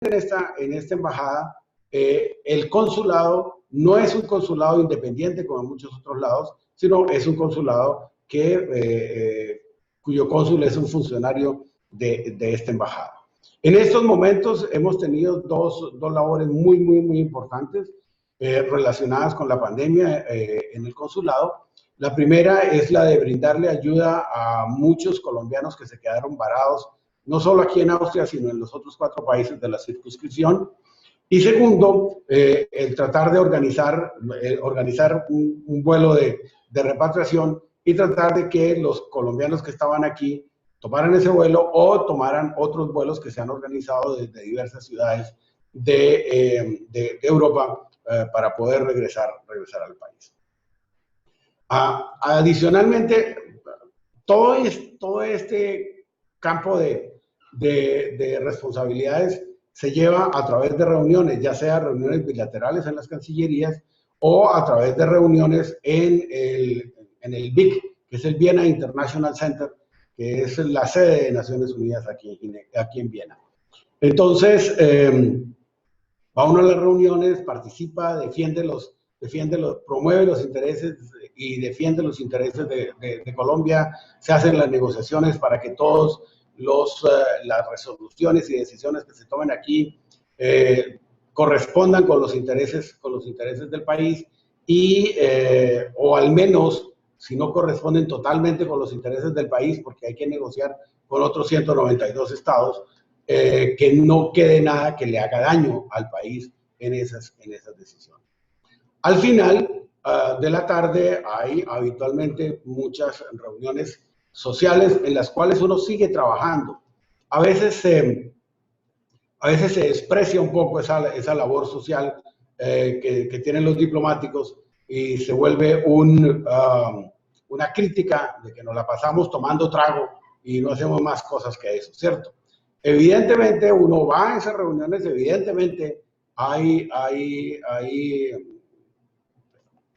en esta embajada, el consulado no es un consulado independiente como en muchos otros lados, sino es un consulado cuyo cónsul es un funcionario de esta embajada. En estos momentos hemos tenido dos labores muy importantes relacionadas con la pandemia en el consulado. La primera es la de brindarle ayuda a muchos colombianos que se quedaron varados, no solo aquí en Austria, sino en los otros 4 países de la circunscripción. Y segundo, el tratar de organizar un vuelo de repatriación y tratar de que los colombianos que estaban aquí tomaran ese vuelo o tomaran otros vuelos que se han organizado desde diversas ciudades de Europa para poder regresar al país. Adicionalmente, todo este campo de responsabilidades se lleva a través de reuniones, ya sea reuniones bilaterales en las cancillerías o a través de reuniones en el BIC, que es el Vienna International Center, que es la sede de Naciones Unidas aquí en Viena. Entonces, va uno a las reuniones, participa, promueve los intereses y defiende los intereses de Colombia. Se hacen las negociaciones para que todas las resoluciones y decisiones que se tomen aquí correspondan con los intereses del país o al menos, si no corresponden totalmente con los intereses del país, porque hay que negociar con otros 192 estados, que no quede nada que le haga daño al país en esas decisiones. Al final de la tarde hay habitualmente muchas reuniones sociales en las cuales uno sigue trabajando. A veces se desprecia un poco esa labor social que tienen los diplomáticos y se vuelve una crítica de que nos la pasamos tomando trago y no hacemos más cosas que eso, ¿cierto? Evidentemente uno va a esas reuniones, evidentemente hay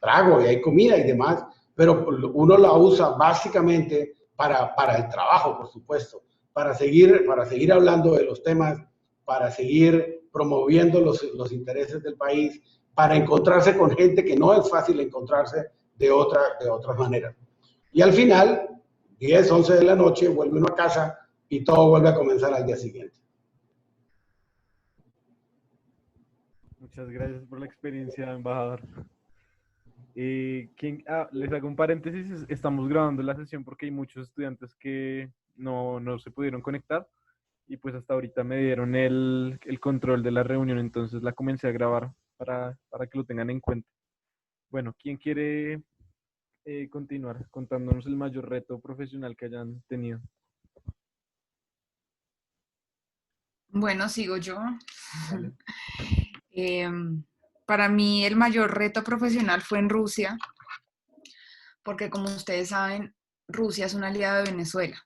trago y hay comida y demás, pero uno la usa básicamente para el trabajo, por supuesto, para seguir hablando de los temas, para seguir promoviendo los intereses del país, para encontrarse con gente que no es fácil encontrarse de otras maneras. Y al final, 10, 11 de la noche, vuelve uno a casa y todo vuelve a comenzar al día siguiente. Muchas gracias por la experiencia, embajador. Les hago un paréntesis, estamos grabando la sesión porque hay muchos estudiantes que no se pudieron conectar y pues hasta ahorita me dieron el control de la reunión, entonces la comencé a grabar para que lo tengan en cuenta. Bueno, ¿quién quiere continuar contándonos el mayor reto profesional que hayan tenido? Bueno, sigo yo. Vale. Para mí el mayor reto profesional fue en Rusia, porque como ustedes saben, Rusia es un aliado de Venezuela.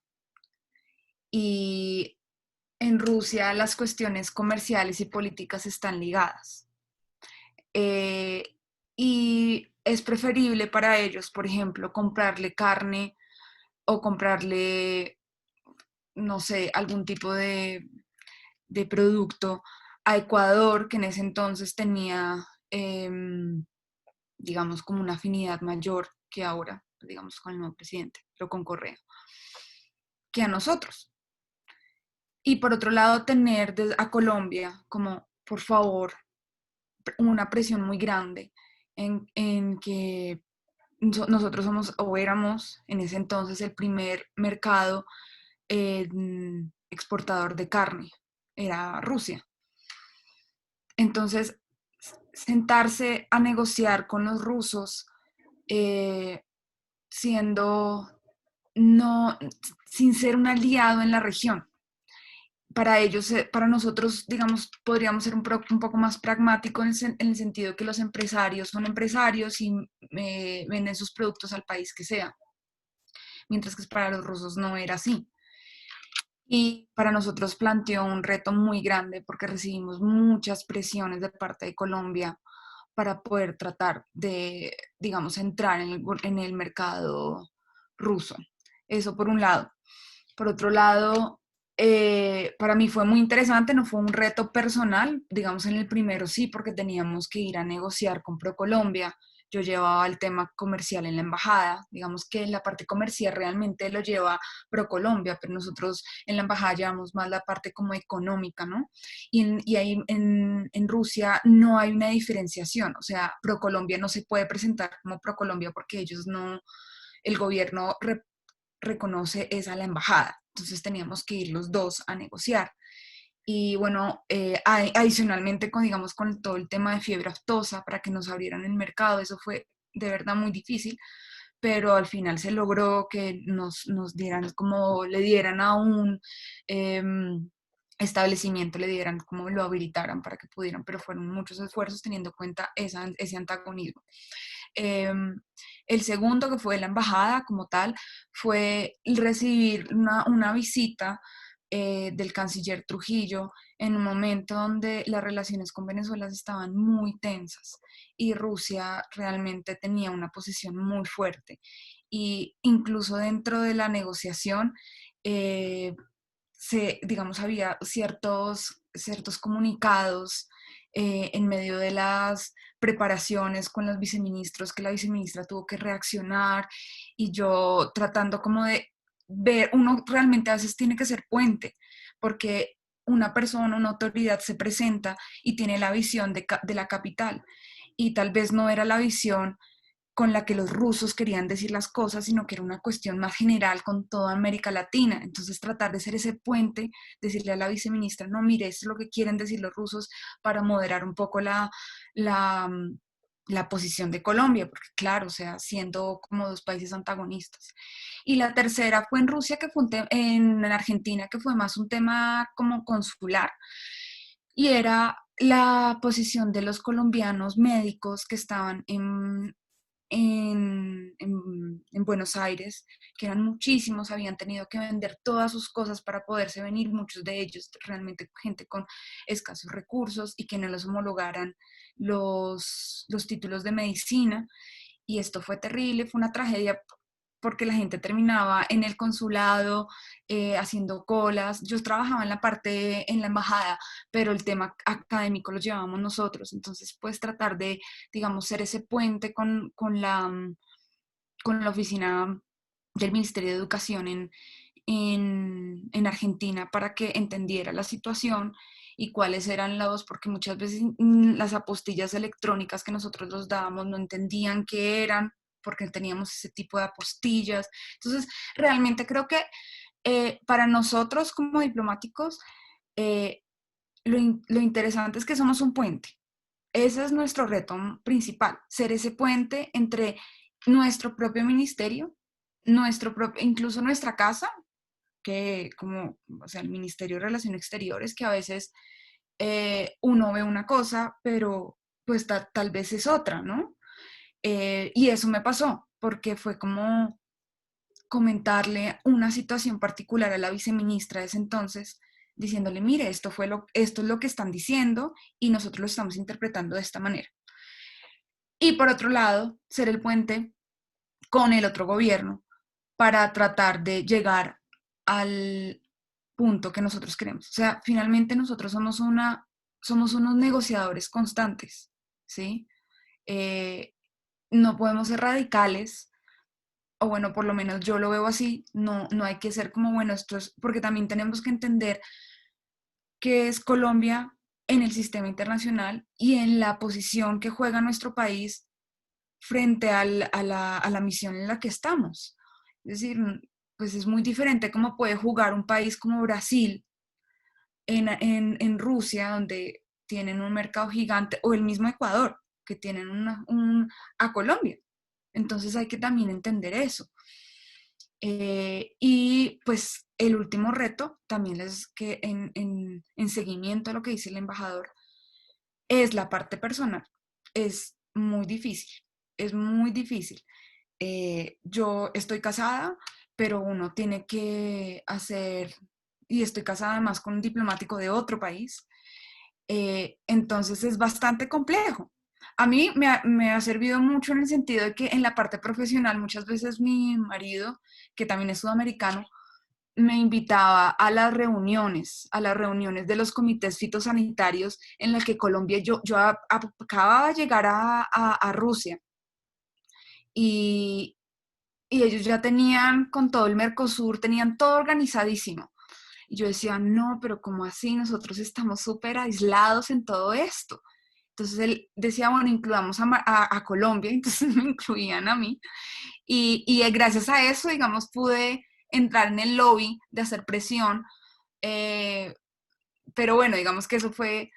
Y en Rusia las cuestiones comerciales y políticas están ligadas. Y es preferible para ellos, por ejemplo, comprarle carne o comprarle, no sé, algún tipo de producto a Ecuador, que en ese entonces tenía, digamos, como una afinidad mayor que ahora, digamos, con el nuevo presidente, pero con Correa, que a nosotros. Y por otro lado, tener a Colombia como, por favor, una presión muy grande en que nosotros somos o éramos en ese entonces el primer mercado exportador de carne, era Rusia. Entonces, sentarse a negociar con los rusos sin ser un aliado en la región. Para ellos, para nosotros, digamos, podríamos ser un poco más pragmáticos en el sentido que los empresarios son empresarios y venden sus productos al país que sea, mientras que para los rusos no era así. Y para nosotros planteó un reto muy grande porque recibimos muchas presiones de parte de Colombia para poder tratar de, digamos, entrar en el mercado ruso. Eso por un lado. Por otro lado, Para mí fue muy interesante, no fue un reto personal, digamos en el primero sí, porque teníamos que ir a negociar con ProColombia. Yo llevaba el tema comercial en la embajada, digamos que la parte comercial realmente lo lleva ProColombia, pero nosotros en la embajada llevamos más la parte como económica, ¿no? Y ahí en Rusia no hay una diferenciación, o sea, ProColombia no se puede presentar como ProColombia porque ellos no, el gobierno reconoce es a la embajada. Entonces teníamos que ir los dos a negociar. Y bueno, adicionalmente con, digamos, con todo el tema de fiebre aftosa para que nos abrieran el mercado, eso fue de verdad muy difícil, pero al final se logró que nos dieran como, le dieran a un establecimiento, le dieran como lo habilitaran para que pudieran, pero fueron muchos esfuerzos teniendo en cuenta ese antagonismo. El segundo, que fue la embajada como tal, fue recibir una visita del canciller Trujillo en un momento donde las relaciones con Venezuela estaban muy tensas y Rusia realmente tenía una posición muy fuerte. Y incluso dentro de la negociación, digamos, había ciertos comunicados en medio de las preparaciones con los viceministros, que la viceministra tuvo que reaccionar y yo tratando como de ver, uno realmente a veces tiene que ser puente, porque una persona, una autoridad se presenta y tiene la visión de la capital y tal vez no era la visión con la que los rusos querían decir las cosas, sino que era una cuestión más general con toda América Latina. Entonces tratar de ser ese puente, decirle a la viceministra, no, mire, esto es lo que quieren decir los rusos para moderar un poco la, la posición de Colombia, porque claro, o sea, siendo como dos países antagonistas. Y la tercera fue en Rusia, que fue en Argentina, que fue más un tema como consular, y era la posición de los colombianos médicos que estaban en Buenos Aires, que eran muchísimos, habían tenido que vender todas sus cosas para poderse venir, muchos de ellos realmente gente con escasos recursos y que no les homologaran los títulos de medicina. Y esto fue terrible, fue una tragedia porque la gente terminaba en el consulado haciendo colas. Yo trabajaba en la parte, en la embajada, pero el tema académico lo llevábamos nosotros. Entonces, pues tratar de, digamos, ser ese puente con la oficina del Ministerio de Educación en Argentina para que entendiera la situación y cuáles eran porque muchas veces las apostillas electrónicas que nosotros los dábamos no entendían qué eran, porque teníamos ese tipo de apostillas. Entonces, realmente creo que para nosotros como diplomáticos, eh, lo interesante es que somos un puente. Ese es nuestro reto principal, ser ese puente entre nuestro propio ministerio, incluso nuestra casa, que como, o sea, el Ministerio de Relaciones Exteriores, que a veces uno ve una cosa, pero pues tal vez es otra, ¿no? Y eso me pasó, porque fue como comentarle una situación particular a la viceministra de ese entonces, diciéndole, mire, esto es lo que están diciendo y nosotros lo estamos interpretando de esta manera. Y por otro lado, ser el puente con el otro gobierno para tratar de llegar al punto que nosotros queremos. O sea, finalmente nosotros somos unos negociadores constantes, ¿sí? Eh, no podemos ser radicales, o bueno, por lo menos yo lo veo así, no hay que ser como, bueno, porque también tenemos que entender que es Colombia en el sistema internacional y en la posición que juega nuestro país frente a la misión en la que estamos. Es decir, pues es muy diferente cómo puede jugar un país como Brasil en Rusia, donde tienen un mercado gigante, o el mismo Ecuador, que tienen a Colombia. Entonces hay que también entender eso. Y pues el último reto también es que en seguimiento a lo que dice el embajador, es la parte personal. Es muy difícil, es muy difícil. Yo estoy casada, pero uno tiene que hacer, y estoy casada además con un diplomático de otro país, entonces es bastante complejo. A mí me ha servido mucho en el sentido de que en la parte profesional muchas veces mi marido, que también es sudamericano, me invitaba a las reuniones de los comités fitosanitarios en las que Colombia, yo acababa de llegar a Rusia y, y ellos ya tenían con todo el Mercosur, tenían todo organizadísimo. Y yo decía, no, pero ¿cómo así? Nosotros estamos súper aislados en todo esto. Entonces él decía, bueno, incluyamos a Colombia, entonces me incluían a mí. Y gracias a eso, digamos, pude entrar en el lobby de hacer presión. eh, pero bueno, digamos que eso fue,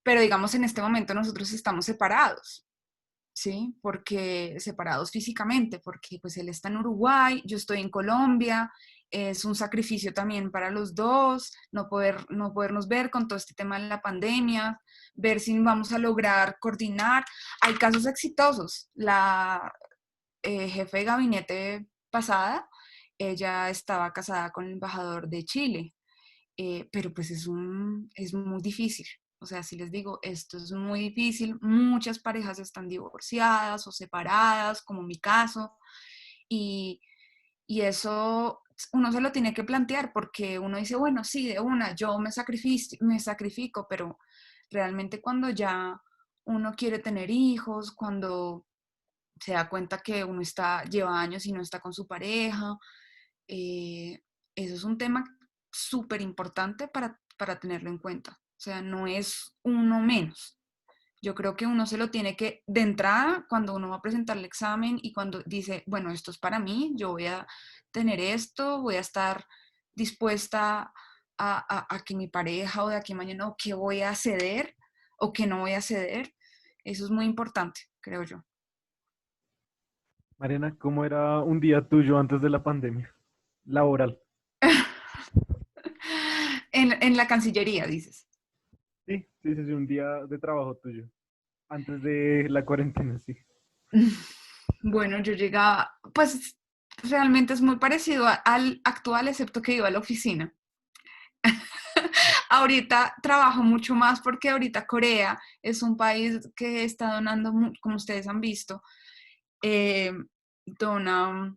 pero digamos en este momento nosotros estamos separados. ¿Sí? Porque separados físicamente, porque pues él está en Uruguay, yo estoy en Colombia, es un sacrificio también para los dos, no podernos ver con todo este tema de la pandemia, ver si vamos a lograr coordinar. Hay casos exitosos. La jefe de gabinete pasada, ella estaba casada con el embajador de Chile, pero pues es muy difícil. O sea, si les digo, esto es muy difícil, muchas parejas están divorciadas o separadas, como mi caso, y, y eso uno se lo tiene que plantear porque uno dice, bueno, sí, de una, yo me sacrifico, pero realmente cuando ya uno quiere tener hijos, cuando se da cuenta que lleva años y no está con su pareja, eh, eso es un tema súper importante para tenerlo en cuenta. O sea, no es uno menos. Yo creo que uno se lo tiene que, de entrada, cuando uno va a presentar el examen y cuando dice, bueno, esto es para mí, yo voy a tener esto, voy a estar dispuesta a que mi pareja o de aquí a mañana, o que voy a ceder o que no voy a ceder, eso es muy importante, creo yo. Mariana, ¿cómo era un día tuyo antes de la pandemia? Laboral. En la Cancillería, dices. Sí, sí, sí, sí, un día de trabajo tuyo. Antes de la cuarentena, sí. Bueno, yo llegaba, pues realmente es muy parecido al actual, excepto que iba a la oficina. Ahorita trabajo mucho más porque ahorita Corea es un país que está donando, como ustedes han visto, eh, dona,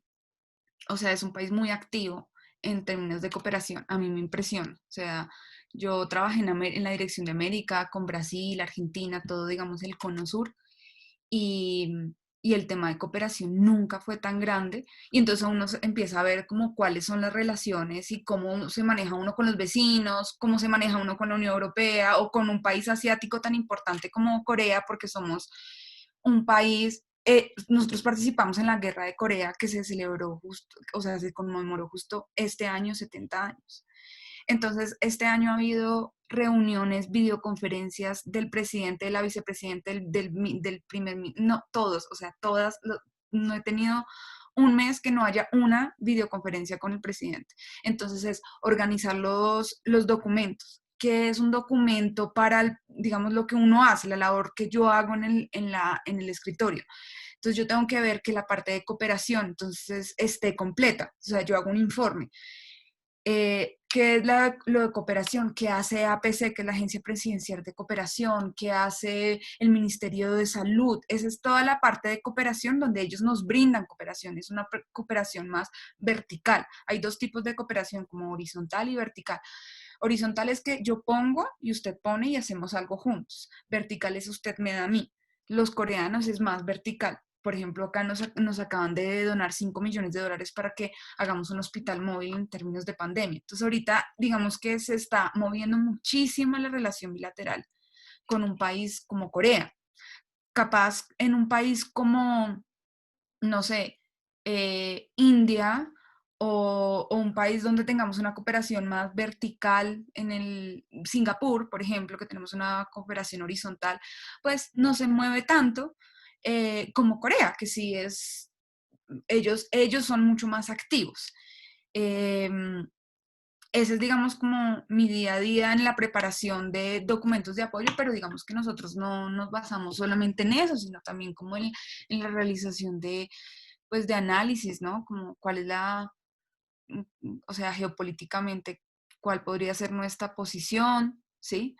o sea, es un país muy activo en términos de cooperación. A mí me impresiona. O sea, yo trabajé en la dirección de América, con Brasil, Argentina, todo, digamos, el cono sur, y, y el tema de cooperación nunca fue tan grande. Y entonces uno empieza a ver como cuáles son las relaciones y cómo se maneja uno con los vecinos, cómo se maneja uno con la Unión Europea o con un país asiático tan importante como Corea, porque somos un país, nosotros participamos en la guerra de Corea que se celebró justo, o sea, se conmemoró justo este año, 70 años. Entonces, este año ha habido reuniones, videoconferencias del presidente, de la vicepresidenta, del primer, no, todos, o sea, todas, no he tenido un mes que no haya una videoconferencia con el presidente. Entonces es organizar los documentos. ¿Qué es un documento para, digamos, lo que uno hace, la labor que yo hago en el escritorio? Entonces yo tengo que ver que la parte de cooperación, entonces, esté completa. O sea, yo hago un informe. ¿Qué es lo de cooperación? ¿Qué hace APC, que es la Agencia Presidencial de Cooperación? ¿Qué hace el Ministerio de Salud? Esa es toda la parte de cooperación donde ellos nos brindan cooperación. Es una cooperación más vertical. Hay dos tipos de cooperación, como horizontal y vertical. Horizontal es que yo pongo y usted pone y hacemos algo juntos. Vertical es usted me da a mí. Los coreanos es más vertical. Por ejemplo, acá nos acaban de donar $5 millones para que hagamos un hospital móvil en términos de pandemia. Entonces ahorita digamos que se está moviendo muchísimo la relación bilateral con un país como Corea. Capaz en un país como, no sé, India o un país donde tengamos una cooperación más vertical, en el Singapur, por ejemplo, que tenemos una cooperación horizontal, pues no se mueve tanto como Corea, que sí es, ellos son mucho más activos. Eh, Ese es, digamos, como mi día a día en la preparación de documentos de apoyo, pero digamos que nosotros no nos basamos solamente en eso, sino también como en la realización de, pues, de análisis, ¿no? Como cuál es o sea, geopolíticamente, cuál podría ser nuestra posición, ¿sí?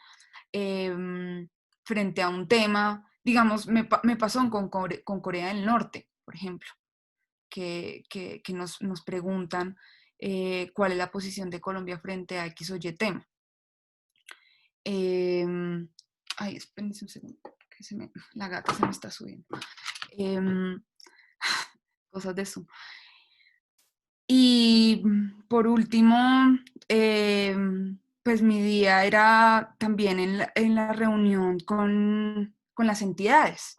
Em, Frente a un tema, digamos, me pasó con Corea del Norte, por ejemplo, que nos preguntan cuál es la posición de Colombia frente a X o Y tema. Ay, espérense un segundo, que la gata se me está subiendo. Cosas de Zoom. Y por último, pues mi día era también en la reunión con las entidades.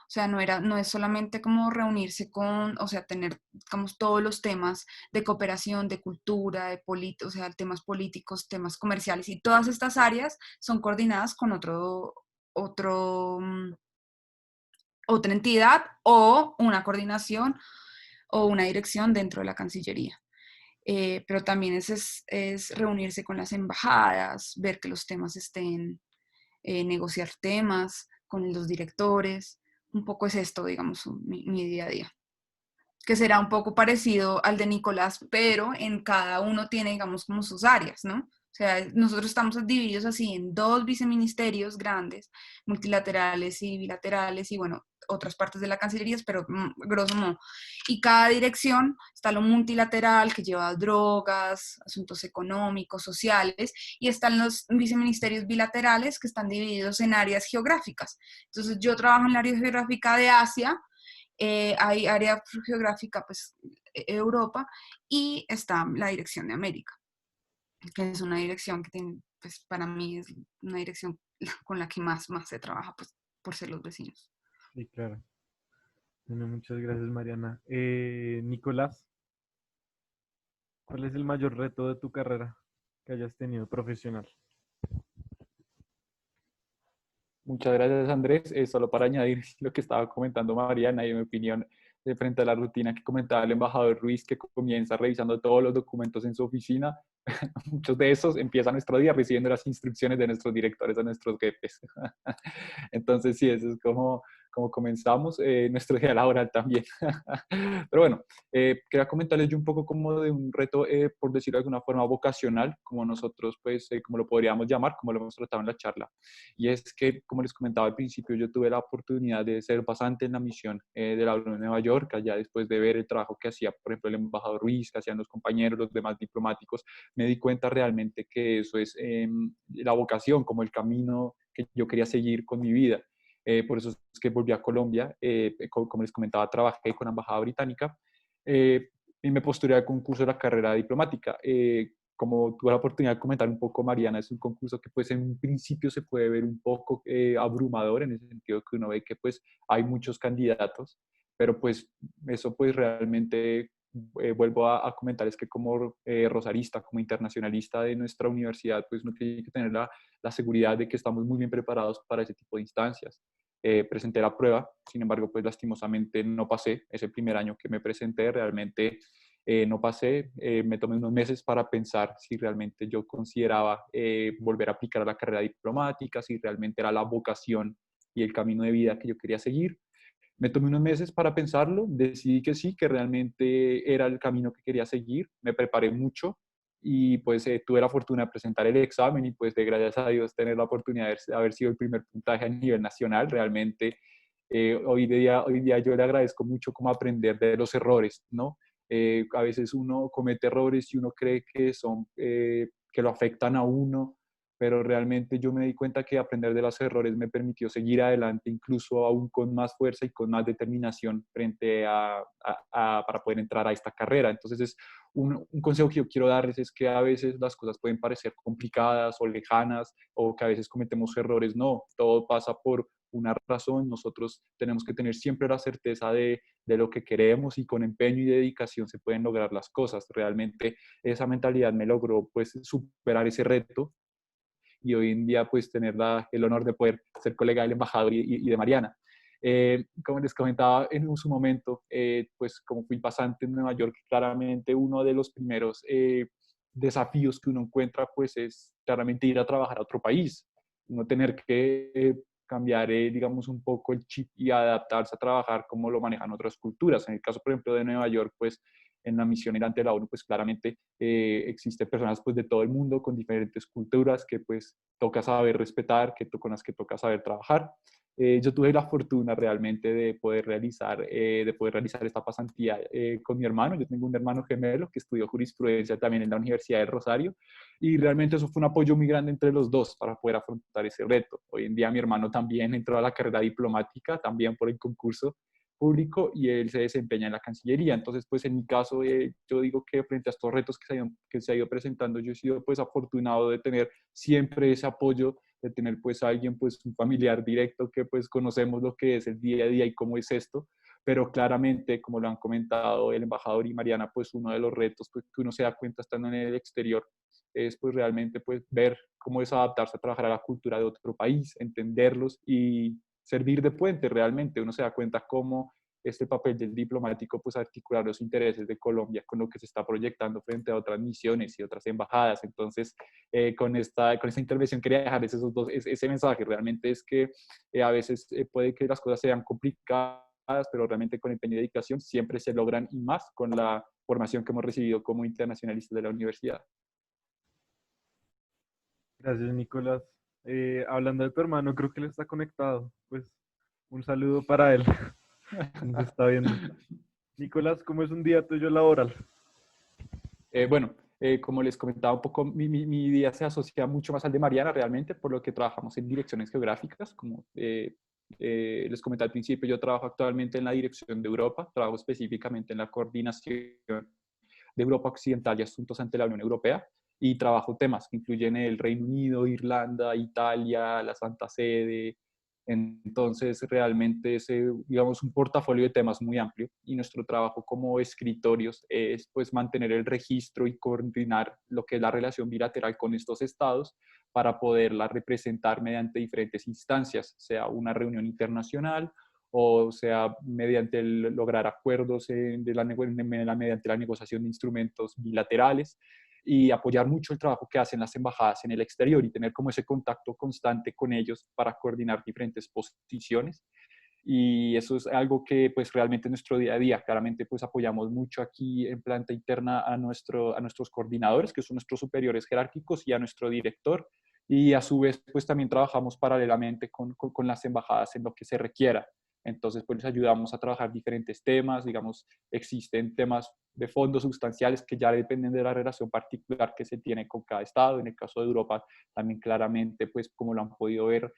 O sea, no es solamente como reunirse o sea, tener digamos, todos los temas de cooperación, de cultura, o sea, temas políticos, temas comerciales, y todas estas áreas son coordinadas con otra entidad o una coordinación o una dirección dentro de la Cancillería. Pero también es reunirse con las embajadas, ver que los temas estén, negociar temas con los directores. Un poco es esto, digamos, mi día a día, que será un poco parecido al de Nicolás, pero en cada uno tiene, digamos, como sus áreas, ¿no? O sea, nosotros estamos divididos así en 2 viceministerios grandes, multilaterales y bilaterales, y bueno, otras partes de la Cancillería, pero grosso modo. Y cada dirección está lo multilateral, que lleva drogas, asuntos económicos, sociales, y están los viceministerios bilaterales, que están divididos en áreas geográficas. Entonces, yo trabajo en el área geográfica de Asia, hay área geográfica, pues, Europa, y está la dirección de América, que es una dirección que tiene, pues, para mí es una dirección con la que más se trabaja, pues, por ser los vecinos. Sí, claro. Bueno, muchas gracias, Mariana. Nicolás, ¿cuál es el mayor reto de tu carrera que hayas tenido profesional? Muchas gracias, Andrés. Solo para añadir lo que estaba comentando Mariana y mi opinión frente a la rutina que comentaba el embajador Ruiz, que comienza revisando todos los documentos en su oficina. Muchos de esos empieza nuestro día recibiendo las instrucciones de nuestros directores, de nuestros jefes. Entonces, sí, eso es como comenzamos nuestro día laboral también. Pero bueno, quería comentarles yo un poco como de un reto, por decirlo de alguna forma, vocacional, como nosotros, pues, como lo podríamos llamar, como lo hemos tratado en la charla. Y es que, como les comentaba al principio, yo tuve la oportunidad de ser pasante en la misión de la ONU en Nueva York, allá después de ver el trabajo que hacía, por ejemplo, el embajador Ruiz, que hacían los compañeros, los demás diplomáticos, me di cuenta realmente que eso es la vocación, como el camino que yo quería seguir con mi vida. Por eso es que volví a Colombia, como les comentaba, trabajé con la Embajada Británica y me postulé al concurso de la carrera diplomática. Como tuve la oportunidad de comentar un poco, Mariana, es un concurso que pues en un principio se puede ver un poco abrumador, en el sentido que uno ve que pues hay muchos candidatos, pero pues eso pues realmente, vuelvo a comentar, es que como rosarista, como internacionalista de nuestra universidad, pues uno tiene que tener la seguridad de que estamos muy bien preparados para ese tipo de instancias. Presenté la prueba, sin embargo, pues lastimosamente no pasé. Ese primer año que me presenté realmente no pasé. Me tomé unos meses para pensar si realmente yo consideraba volver a aplicar a la carrera diplomática, si realmente era la vocación y el camino de vida que yo quería seguir. Me tomé unos meses para pensarlo, decidí que sí, que realmente era el camino que quería seguir, me preparé mucho y pues tuve la fortuna de presentar el examen y pues de gracias a Dios tener la oportunidad de haber sido el primer puntaje a nivel nacional. Realmente hoy día yo le agradezco mucho como aprender de los errores, ¿no? A veces uno comete errores y uno cree que lo afectan a uno, pero realmente yo me di cuenta que aprender de los errores me permitió seguir adelante, incluso aún con más fuerza y con más determinación para poder entrar a esta carrera. Entonces, un consejo que yo quiero darles es que a veces las cosas pueden parecer complicadas o lejanas, o que a veces cometemos errores. No, todo pasa por una razón. Nosotros tenemos que tener siempre la certeza de lo que queremos, y con empeño y dedicación se pueden lograr las cosas. Realmente esa mentalidad me logró pues superar ese reto, y hoy en día pues tener el honor de poder ser colega del embajador y de Mariana. Como les comentaba en su momento, pues como fui pasante en Nueva York, claramente uno de los primeros desafíos que uno encuentra pues es claramente ir a trabajar a otro país, no tener que cambiar, digamos, un poco el chip y adaptarse a trabajar como lo manejan otras culturas. En el caso, por ejemplo, de Nueva York, pues en la misión ante la ONU, pues claramente existen personas pues de todo el mundo, con diferentes culturas, que pues toca saber respetar, con las que toca saber trabajar. Yo tuve la fortuna realmente de poder realizar esta pasantía con mi hermano. Yo tengo un hermano gemelo que estudió jurisprudencia también en la Universidad de Rosario, y realmente eso fue un apoyo muy grande entre los dos para poder afrontar ese reto. Hoy en día mi hermano también entró a la carrera diplomática, también por el concurso público, y él se desempeña en la Cancillería. Entonces, pues en mi caso, yo digo que frente a estos retos que se ha ido presentando, yo he sido pues afortunado de tener siempre ese apoyo, de tener pues a alguien, pues un familiar directo que pues conocemos lo que es el día a día y cómo es esto, pero claramente, como lo han comentado el embajador y Mariana, pues uno de los retos pues, que uno se da cuenta estando en el exterior es pues realmente pues ver cómo es adaptarse a trabajar a la cultura de otro país, entenderlos y servir de puente realmente. Uno se da cuenta cómo este papel del diplomático, pues articular los intereses de Colombia con lo que se está proyectando frente a otras misiones y otras embajadas. Entonces, con esta intervención quería dejarles ese mensaje. Realmente es que a veces puede que las cosas sean complicadas, pero realmente con empeño y dedicación siempre se logran, y más con la formación que hemos recibido como internacionalistas de la universidad. Gracias, Nicolás. Hablando de tu hermano, creo que él está conectado. Pues un saludo para él. Nos está viendo. Nicolás, ¿cómo es un día tuyo laboral? Bueno, como les comentaba un poco, mi día se asocia mucho más al de Mariana realmente, por lo que trabajamos en direcciones geográficas. Como les comenté al principio, yo trabajo actualmente en la dirección de Europa, trabajo específicamente en la coordinación de Europa Occidental y asuntos ante la Unión Europea, y trabajo temas que incluyen el Reino Unido, Irlanda, Italia, la Santa Sede. Entonces, realmente es, digamos, un portafolio de temas muy amplio, y nuestro trabajo como escritorios es pues mantener el registro y coordinar lo que es la relación bilateral con estos estados para poderla representar mediante diferentes instancias, sea una reunión internacional o sea mediante lograr acuerdos mediante la negociación de instrumentos bilaterales, y apoyar mucho el trabajo que hacen las embajadas en el exterior y tener como ese contacto constante con ellos para coordinar diferentes posiciones. Y eso es algo que pues realmente en nuestro día a día, claramente pues apoyamos mucho aquí en planta interna a nuestros coordinadores, que son nuestros superiores jerárquicos, y a nuestro director, y a su vez pues también trabajamos paralelamente con las embajadas en lo que se requiera. Entonces, pues les ayudamos a trabajar diferentes temas. Digamos, existen temas de fondo sustanciales que ya dependen de la relación particular que se tiene con cada estado. En el caso de Europa, también claramente, pues como lo han podido ver,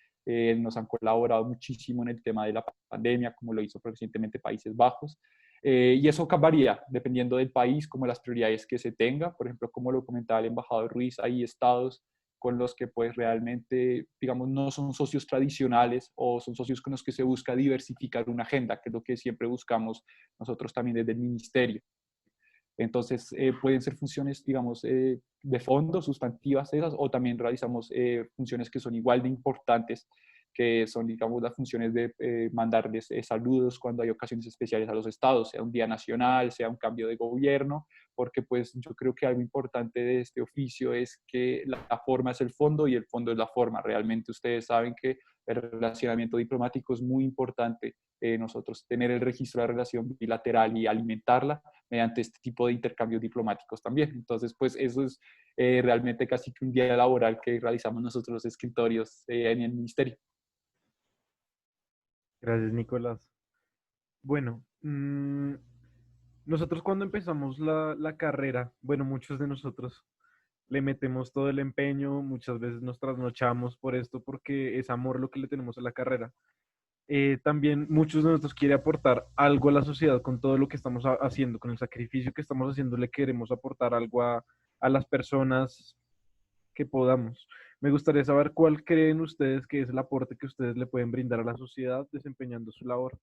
nos han colaborado muchísimo en el tema de la pandemia, como lo hizo recientemente Países Bajos. Y eso varía dependiendo del país, como las prioridades que se tenga. Por ejemplo, como lo comentaba el embajador Ruiz, hay estados con los que pues realmente, digamos, no son socios tradicionales, o son socios con los que se busca diversificar una agenda, que es lo que siempre buscamos nosotros también desde el ministerio. Entonces, pueden ser funciones, digamos, de fondo, sustantivas esas, o también realizamos funciones que son igual de importantes, que son, digamos, las funciones de mandarles saludos cuando hay ocasiones especiales a los estados, sea un día nacional, sea un cambio de gobierno, porque pues yo creo que algo importante de este oficio es que la forma es el fondo y el fondo es la forma. Realmente ustedes saben que el relacionamiento diplomático es muy importante. Nosotros tener el registro de la relación bilateral y alimentarla mediante este tipo de intercambios diplomáticos también. Entonces, pues eso es realmente casi que un día laboral que realizamos nosotros los escritorios en el ministerio. Gracias, Nicolás. Bueno, nosotros cuando empezamos la carrera, bueno, muchos de nosotros le metemos todo el empeño, muchas veces nos trasnochamos por esto porque es amor lo que le tenemos a la carrera. También muchos de nosotros quieren aportar algo a la sociedad con todo lo que estamos haciendo, con el sacrificio que estamos haciendo, le queremos aportar algo a las personas que podamos. Me gustaría saber cuál creen ustedes que es el aporte que ustedes le pueden brindar a la sociedad desempeñando su labor.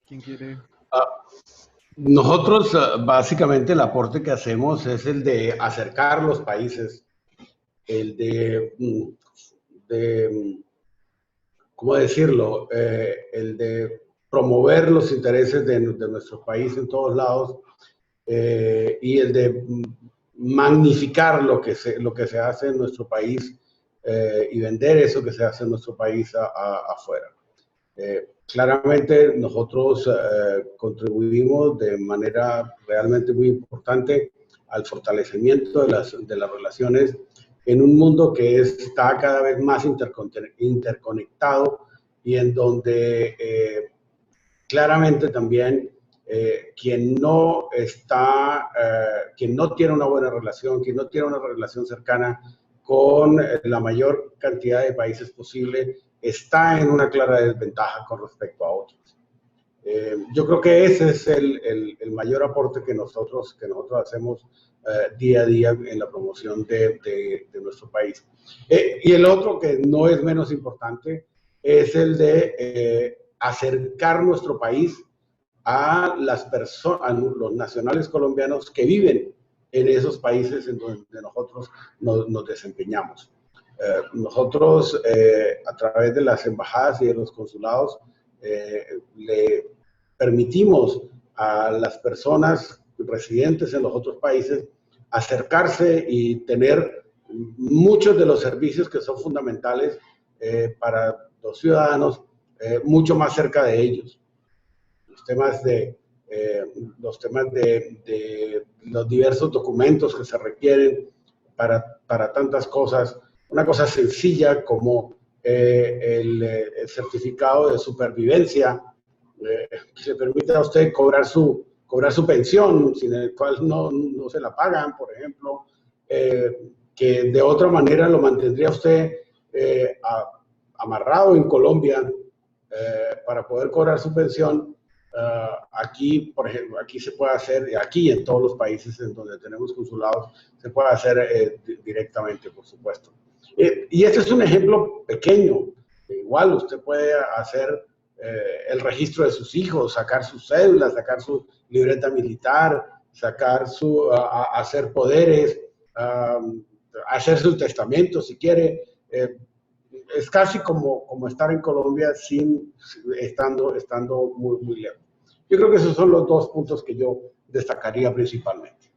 ¿Quién quiere? Nosotros, básicamente, el aporte que hacemos es el de acercar los países, el de ¿cómo decirlo? El de promover los intereses de nuestro país en todos lados, y el de magnificar lo que se hace en nuestro país, y vender eso que se hace en nuestro país afuera. Claramente nosotros contribuimos de manera realmente muy importante al fortalecimiento de las relaciones en un mundo que está cada vez más interconectado y en donde claramente también quien no tiene una buena relación, quien no tiene una relación cercana con la mayor cantidad de países posible, está en una clara desventaja con respecto a otros. Yo creo que ese es el mayor aporte que nosotros hacemos día a día en la promoción de nuestro país. Y el otro, que no es menos importante, es el de acercar nuestro país a a los nacionales colombianos que viven en esos países en donde nosotros nos desempeñamos. Nosotros, a través de las embajadas y de los consulados, le permitimos a las personas residentes en los otros países acercarse y tener muchos de los servicios que son fundamentales para los ciudadanos mucho más cerca de ellos. Los temas de los diversos documentos que se requieren para tantas cosas. Una cosa sencilla como el certificado de supervivencia, que le permite a usted cobrar su pensión, sin el cual no se la pagan, por ejemplo, que de otra manera lo mantendría usted amarrado en Colombia para poder cobrar su pensión. Aquí, por ejemplo, aquí se puede hacer, aquí en todos los países en donde tenemos consulados, se puede hacer directamente, por supuesto. Y este es un ejemplo pequeño. Igual usted puede hacer el registro de sus hijos, sacar sus cédulas, sacar su libreta militar, hacer poderes, hacer su testamento si quiere. Es casi como estar en Colombia estando muy, muy lejos. Yo creo que esos son los dos puntos que yo destacaría principalmente.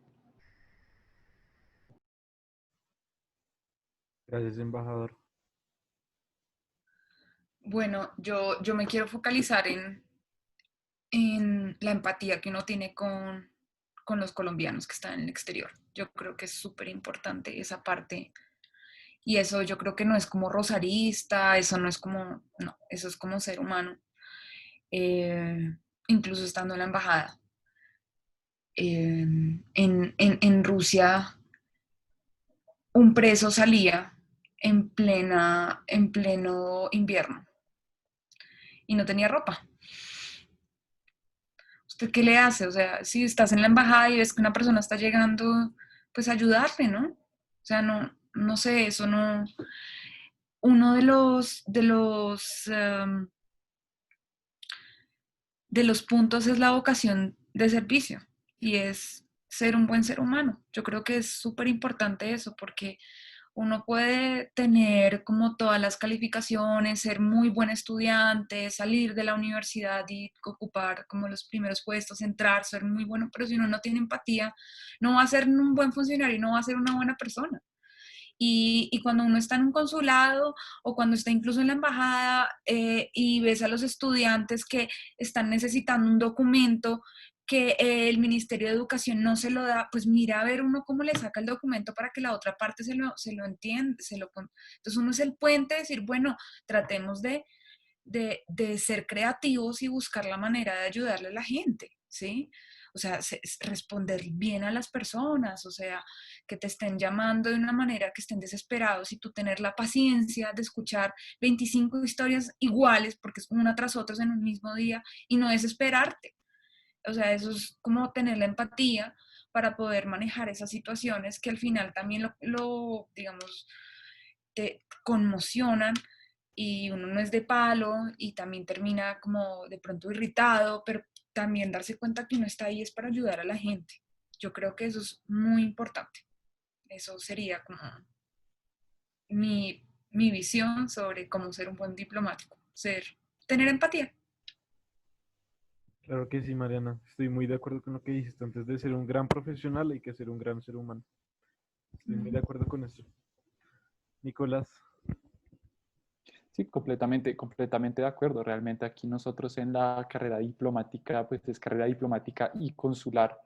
Gracias, embajador. Bueno, yo me quiero focalizar en la empatía que uno tiene con los colombianos que están en el exterior. Yo creo que es súper importante esa parte. Y eso yo creo que no es como rosarista, eso no es como, no, eso es como ser humano. Incluso estando en la embajada. En Rusia, un preso salía en pleno invierno y no tenía ropa. ¿Usted qué le hace? O sea, si estás en la embajada y ves que una persona está llegando, pues ayudarle, ¿no? O sea, no sé, eso no. Uno de los puntos es la vocación de servicio y es ser un buen ser humano. Yo creo que es súper importante eso porque uno puede tener como todas las calificaciones, ser muy buen estudiante, salir de la universidad y ocupar como los primeros puestos, entrar, ser muy bueno, pero si uno no tiene empatía, no va a ser un buen funcionario y no va a ser una buena persona. Y cuando uno está en un consulado o cuando está incluso en la embajada y ves a los estudiantes que están necesitando un documento que el Ministerio de Educación no se lo da, pues mira a ver uno cómo le saca el documento para que la otra parte se lo entienda. Entonces uno es el puente de decir, bueno, tratemos de ser creativos y buscar la manera de ayudarle a la gente, ¿sí? O sea, responder bien a las personas, o sea, que te estén llamando de una manera que estén desesperados y tú tener la paciencia de escuchar 25 historias iguales, porque es una tras otra en un mismo día, y no desesperarte. O sea, eso es como tener la empatía para poder manejar esas situaciones que al final también digamos, te conmocionan y uno no es de palo y también termina como de pronto irritado, pero también darse cuenta que uno está ahí es para ayudar a la gente. Yo creo que eso es muy importante. Eso sería como mi visión sobre cómo ser un buen diplomático, tener empatía. Claro que sí, Mariana. Estoy muy de acuerdo con lo que dijiste. Antes de ser un gran profesional hay que ser un gran ser humano. Estoy muy de acuerdo con eso. Nicolás. Sí, completamente de acuerdo. Realmente aquí nosotros en la carrera diplomática, pues es carrera diplomática y consular.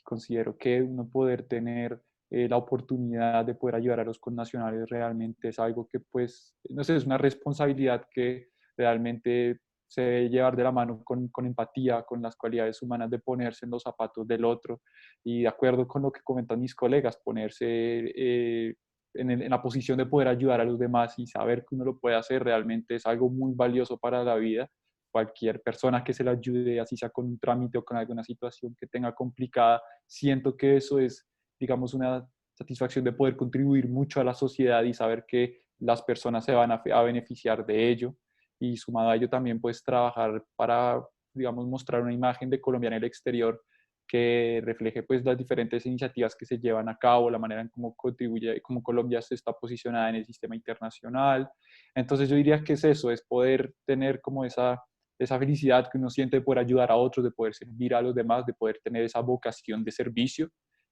considero que uno poder tener la oportunidad de poder ayudar a los connacionales realmente es algo que, pues, no sé, es una responsabilidad que realmente se debe llevar de la mano con empatía, con las cualidades humanas de ponerse en los zapatos del otro y de acuerdo con lo que comentan mis colegas, ponerse en la posición de poder ayudar a los demás y saber que uno lo puede hacer realmente es algo muy valioso para la vida. Cualquier persona que se le ayude, así sea con un trámite o con alguna situación que tenga complicada, siento que eso es, digamos, una satisfacción de poder contribuir mucho a la sociedad y saber que las personas se van a beneficiar de ello. Y sumado a ello también pues trabajar para, digamos, mostrar una imagen de Colombia en el exterior que refleje pues las diferentes iniciativas que se llevan a cabo, la manera en cómo contribuye, cómo Colombia se está posicionada en el sistema internacional. Entonces yo diría que es eso, es poder tener como esa felicidad que uno siente de poder ayudar a otros, de poder servir a los demás, de poder tener esa vocación de servicio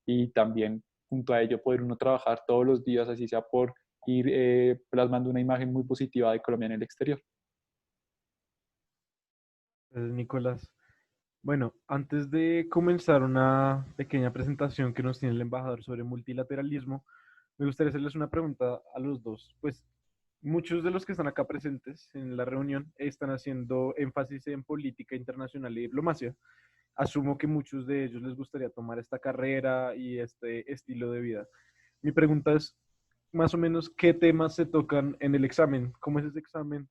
y también junto a ello poder uno trabajar todos los días, así sea por ir plasmando una imagen muy positiva de Colombia en el exterior. Nicolás. Bueno, antes de comenzar una pequeña presentación que nos tiene el embajador sobre multilateralismo, me gustaría hacerles una pregunta a los dos. Pues muchos de los que están acá presentes en la reunión están haciendo énfasis en política internacional y diplomacia. Asumo que muchos de ellos les gustaría tomar esta carrera y este estilo de vida. Mi pregunta es, más o menos, ¿qué temas se tocan en el examen? ¿Cómo es ese examen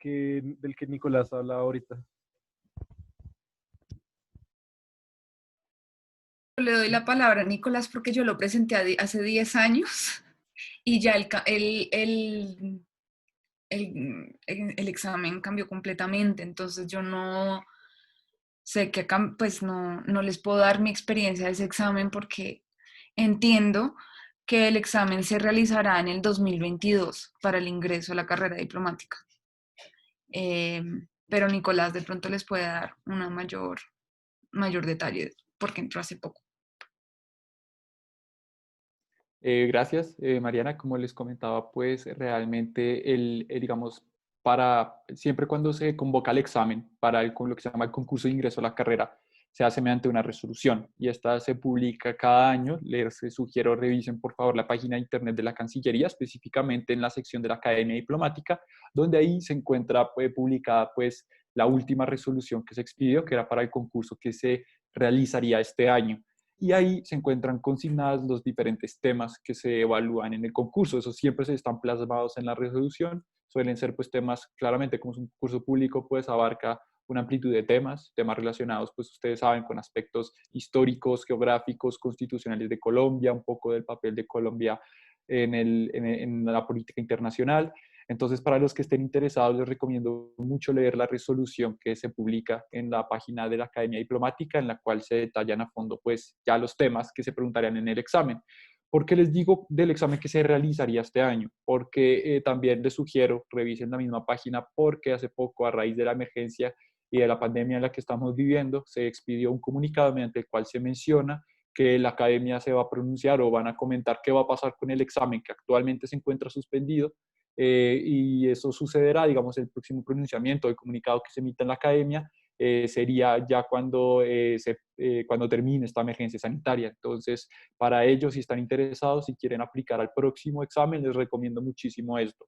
del que Nicolás habla ahorita? Le doy la palabra a Nicolás porque yo lo presenté hace 10 años y ya el examen cambió completamente, entonces yo no sé que pues no les puedo dar mi experiencia de ese examen porque entiendo que el examen se realizará en el 2022 para el ingreso a la carrera diplomática. Pero Nicolás de pronto les puede dar una mayor detalle porque entró hace poco. Gracias, Mariana. Como les comentaba, pues realmente digamos, siempre cuando se convoca el examen para lo que se llama el concurso de ingreso a la carrera, se hace mediante una resolución y esta se publica cada año. Les sugiero revisen por favor la página de internet de la Cancillería, específicamente en la sección de la Academia Diplomática, donde ahí se encuentra publicada pues la última resolución que se expidió, que era para el concurso que se realizaría este año. Y ahí se encuentran consignados los diferentes temas que se evalúan en el concurso. Esos siempre se están plasmados en la resolución. Suelen ser pues temas, claramente como es un concurso público, pues abarca una amplitud de temas relacionados, pues ustedes saben, con aspectos históricos, geográficos, constitucionales de Colombia, un poco del papel de Colombia en la política internacional. Entonces, para los que estén interesados, les recomiendo mucho leer la resolución que se publica en la página de la Academia Diplomática, en la cual se detallan a fondo, pues, ya los temas que se preguntarían en el examen. ¿Por qué les digo del examen que se realizaría este año? Porque también les sugiero, revisen la misma página, porque hace poco, a raíz de la emergencia y de la pandemia en la que estamos viviendo, se expidió un comunicado mediante el cual se menciona que la academia se va a pronunciar o van a comentar qué va a pasar con el examen que actualmente se encuentra suspendido, y eso sucederá, digamos, el próximo pronunciamiento, el comunicado que se emita en la academia, sería ya cuando termine esta emergencia sanitaria. Entonces, para ellos, si están interesados, si quieren aplicar al próximo examen, les recomiendo muchísimo esto,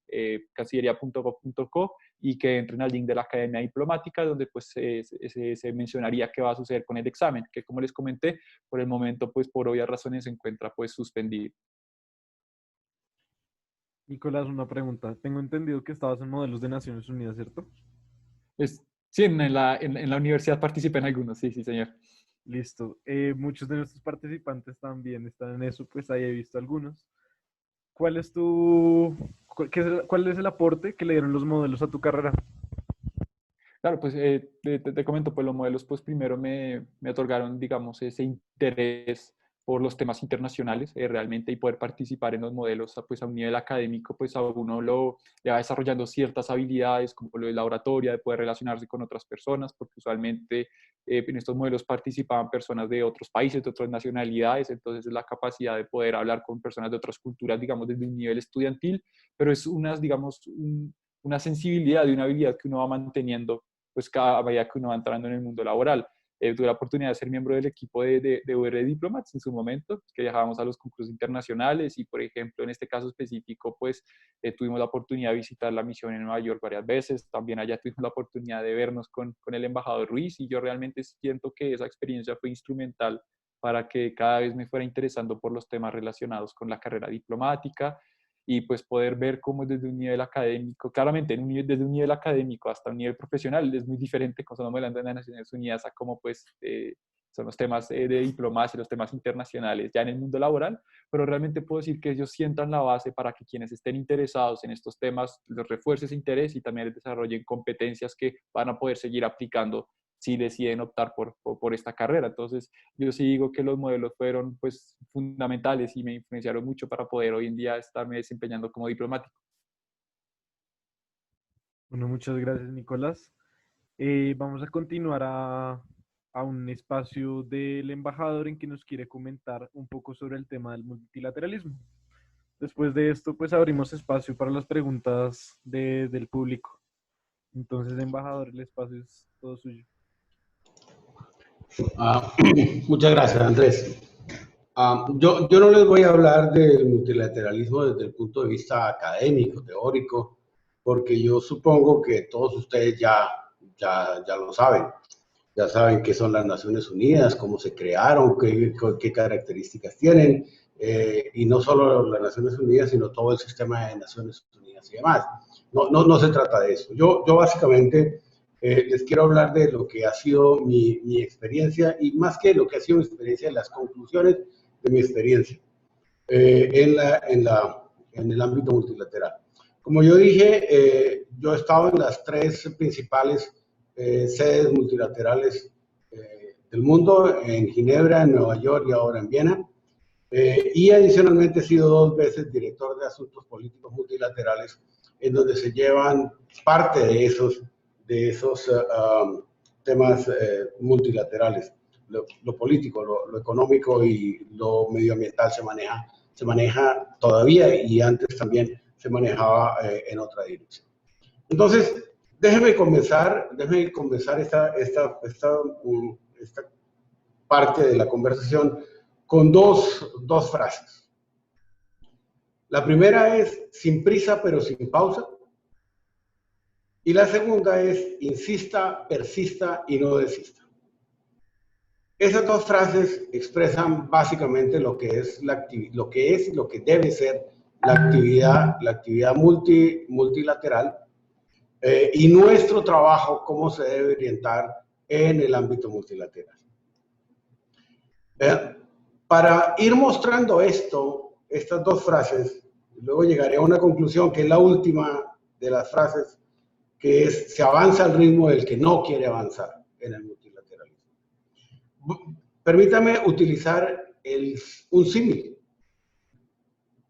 cancillería.gov.co, y que entren al link de la Academia Diplomática, donde pues se mencionaría qué va a suceder con el examen, que como les comenté, por el momento, pues por obvias razones se encuentra pues suspendido. Nicolás, una pregunta. Tengo entendido que estabas en modelos de Naciones Unidas, ¿cierto? Sí, en la universidad participé en algunos, sí, sí, señor. Listo. Muchos de nuestros participantes también están en eso, pues ahí he visto algunos. ¿Cuál es cuál es el aporte que le dieron los modelos a tu carrera? Claro, pues te comento, pues los modelos, pues primero me otorgaron, digamos, ese interés por los temas internacionales realmente y poder participar en los modelos pues a un nivel académico, pues a uno le va desarrollando ciertas habilidades como lo de la oratoria, de poder relacionarse con otras personas, porque usualmente en estos modelos participaban personas de otros países, de otras nacionalidades, entonces la capacidad de poder hablar con personas de otras culturas, digamos, desde un nivel estudiantil, pero es digamos, una sensibilidad y una habilidad que uno va manteniendo pues cada medida que uno va entrando en el mundo laboral. tuve la oportunidad de ser miembro del equipo de UR Diplomats en su momento, que viajábamos a los concursos internacionales y, por ejemplo, en este caso específico, pues tuvimos la oportunidad de visitar la misión en Nueva York varias veces. También allá tuvimos la oportunidad de vernos con el embajador Ruiz y yo realmente siento que esa experiencia fue instrumental para que cada vez me fuera interesando por los temas relacionados con la carrera diplomática y pues poder ver cómo desde un nivel académico, claramente desde un nivel académico hasta un nivel profesional es muy diferente cuando estamos hablando de las Naciones Unidas a cómo pues son los temas de diplomacia, los temas internacionales ya en el mundo laboral, pero realmente puedo decir que ellos sientan la base para que quienes estén interesados en estos temas los refuerce ese interés y también les desarrollen competencias que van a poder seguir aplicando si deciden optar por esta carrera. Entonces, yo sí digo que los modelos fueron pues fundamentales y me influenciaron mucho para poder hoy en día estarme desempeñando como diplomático. Bueno, muchas gracias, Nicolás. Vamos a continuar a un espacio del embajador en que nos quiere comentar un poco sobre el tema del multilateralismo. Después de esto, pues abrimos espacio para las preguntas del público. Entonces, embajador, el espacio es todo suyo. Muchas gracias, Andrés. Yo no les voy a hablar del multilateralismo desde el punto de vista académico, teórico, porque yo supongo que todos ustedes ya lo saben. Ya saben qué son las Naciones Unidas, cómo se crearon, qué características tienen, y no solo las Naciones Unidas, sino todo el sistema de Naciones Unidas y demás. No se trata de eso. Yo básicamente les quiero hablar de lo que ha sido mi experiencia y más que lo que ha sido mi experiencia, las conclusiones de mi experiencia en el ámbito multilateral. Como yo dije, yo he estado en las 3 principales sedes multilaterales del mundo, en Ginebra, en Nueva York y ahora en Viena. Y adicionalmente he sido 2 veces director de asuntos políticos multilaterales, en donde se llevan parte de esos temas multilaterales. Lo político, lo económico y lo medioambiental se maneja todavía y antes también se manejaba en otra dirección. Entonces, déjeme comenzar esta parte de la conversación con dos frases. La primera es sin prisa pero sin pausa. Y la segunda es insista, persista y no desista. Esas 2 frases expresan básicamente lo que debe ser la actividad multilateral y nuestro trabajo, cómo se debe orientar en el ámbito multilateral. Para ir mostrando estas 2 frases, luego llegaré a una conclusión que es la última de las frases, que es: se avanza al ritmo del que no quiere avanzar en el multilateralismo. Permítame utilizar un símil.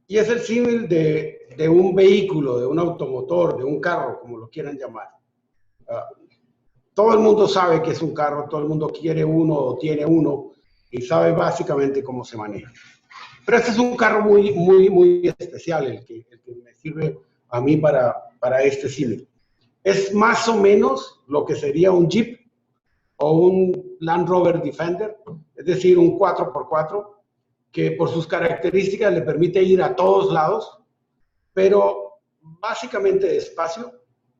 Y es el símil de un vehículo, de un automotor, de un carro, como lo quieran llamar. Todo el mundo sabe que es un carro, todo el mundo quiere uno o tiene uno y sabe básicamente cómo se maneja. Pero este es un carro muy especial, el que me sirve a mí para este símil. Es más o menos lo que sería un Jeep o un Land Rover Defender, es decir, un 4x4, que por sus características le permite ir a todos lados, pero básicamente despacio,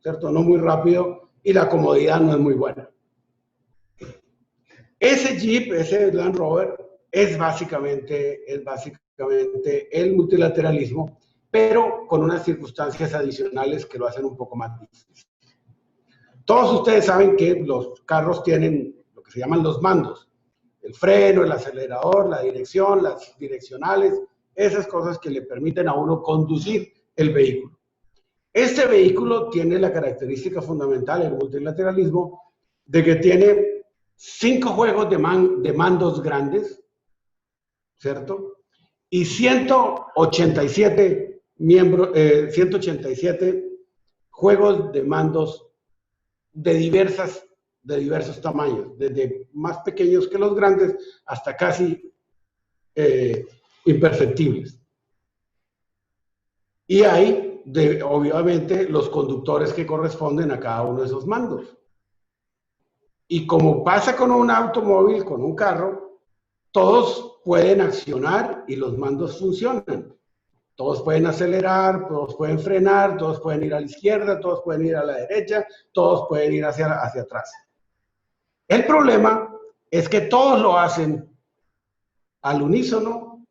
¿cierto? No muy rápido, y la comodidad no es muy buena. Ese Jeep, ese Land Rover, es básicamente el multilateralismo, pero con unas circunstancias adicionales que lo hacen un poco más difícil. Todos ustedes saben que los carros tienen lo que se llaman los mandos: el freno, el acelerador, la dirección, las direccionales, esas cosas que le permiten a uno conducir el vehículo. Este vehículo tiene la característica fundamental del multilateralismo de que tiene 5 juegos de mandos grandes, ¿cierto? Y 187 juegos de mandos de diversos tamaños, desde más pequeños que los grandes hasta casi imperceptibles. Y hay, obviamente, los conductores que corresponden a cada uno de esos mandos. Y como pasa con un automóvil, con un carro, todos pueden accionar y los mandos funcionan. Todos pueden acelerar, todos pueden frenar, todos pueden ir a la izquierda, todos pueden ir a la derecha, todos pueden ir hacia atrás. El problema es que todos lo hacen al unísono,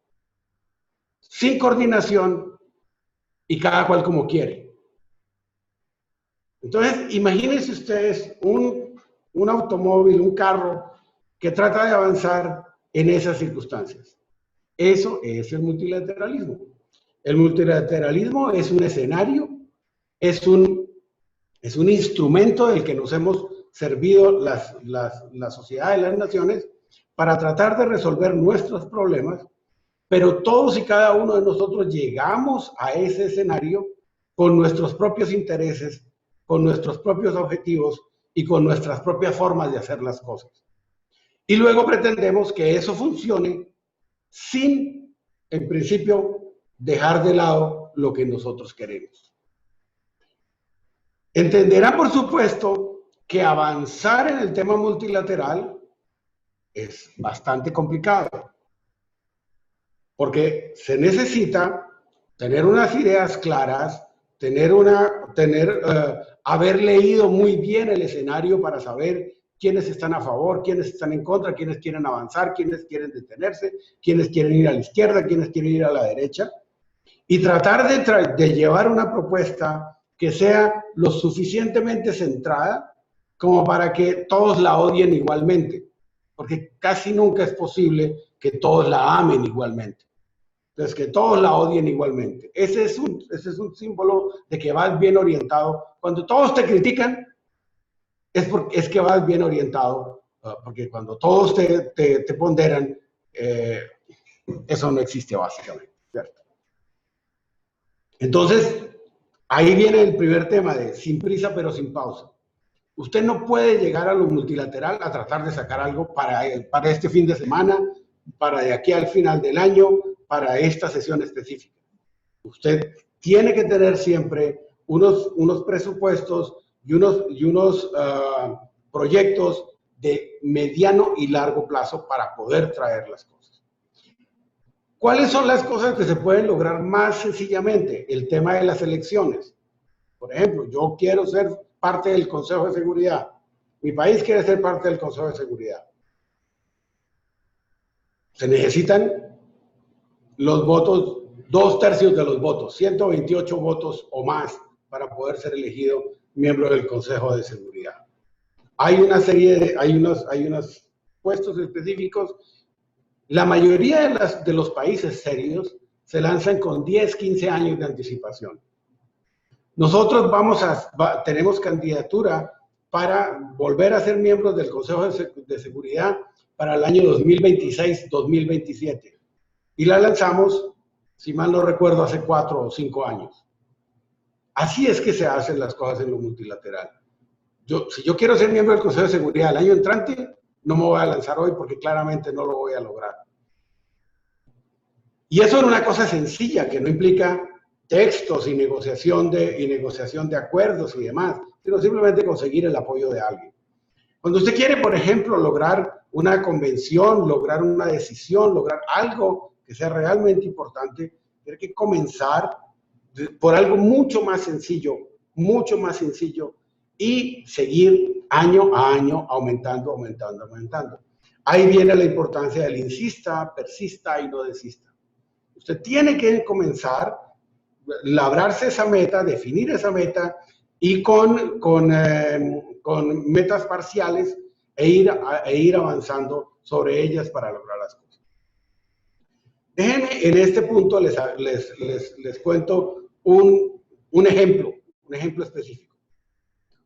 sin coordinación y cada cual como quiere. Entonces, imagínense ustedes un automóvil, un carro que trata de avanzar en esas circunstancias. Eso es el multilateralismo. El multilateralismo es un escenario, es un instrumento del que nos hemos servido la sociedad de las naciones para tratar de resolver nuestros problemas, pero todos y cada uno de nosotros llegamos a ese escenario con nuestros propios intereses, con nuestros propios objetivos y con nuestras propias formas de hacer las cosas. Y luego pretendemos que eso funcione sin, en principio, dejar de lado lo que nosotros queremos. Entenderán, por supuesto, que avanzar en el tema multilateral es bastante complicado, porque se necesita tener unas ideas claras, haber leído muy bien el escenario para saber quiénes están a favor, quiénes están en contra, quiénes quieren avanzar, quiénes quieren detenerse, quiénes quieren ir a la izquierda, quiénes quieren ir a la derecha, y tratar de llevar una propuesta que sea lo suficientemente centrada como para que todos la odien igualmente, porque casi nunca es posible que todos la amen igualmente. Entonces, que todos la odien igualmente. Ese es un símbolo de que vas bien orientado. Cuando todos te critican, es que vas bien orientado, porque cuando todos te ponderan, eso no existe básicamente, ¿cierto? Entonces, ahí viene el primer tema de sin prisa pero sin pausa. Usted no puede llegar a lo multilateral a tratar de sacar algo para este fin de semana, para de aquí al final del año, para esta sesión específica. Usted tiene que tener siempre unos presupuestos y unos proyectos de mediano y largo plazo para poder traer las cosas. ¿Cuáles son las cosas que se pueden lograr más sencillamente? El tema de las elecciones. Por ejemplo, yo quiero ser parte del Consejo de Seguridad. Mi país quiere ser parte del Consejo de Seguridad. Se necesitan los votos, 2/3 de los votos, 128 votos o más para poder ser elegido miembro del Consejo de Seguridad. Hay una serie hay unos puestos específicos. La mayoría de los países serios se lanzan con 10, 15 años de anticipación. Nosotros tenemos candidatura para volver a ser miembros del Consejo de Seguridad para el año 2026-2027. Y la lanzamos, si mal no recuerdo, hace 4 o 5 años. Así es que se hacen las cosas en lo multilateral. Si yo quiero ser miembro del Consejo de Seguridad el año entrante, no me voy a lanzar hoy porque claramente no lo voy a lograr. Y eso es una cosa sencilla que no implica textos y negociación de acuerdos y demás, sino simplemente conseguir el apoyo de alguien. Cuando usted quiere, por ejemplo, lograr una convención, lograr una decisión, lograr algo que sea realmente importante, tiene que comenzar por algo mucho más sencillo y seguir año a año aumentando. Ahí viene la importancia del insista, persista y no desista. Usted tiene que comenzar, labrarse esa meta, definir esa meta y con metas parciales e ir avanzando sobre ellas para lograr las cosas. Déjenme en este punto les cuento un ejemplo específico.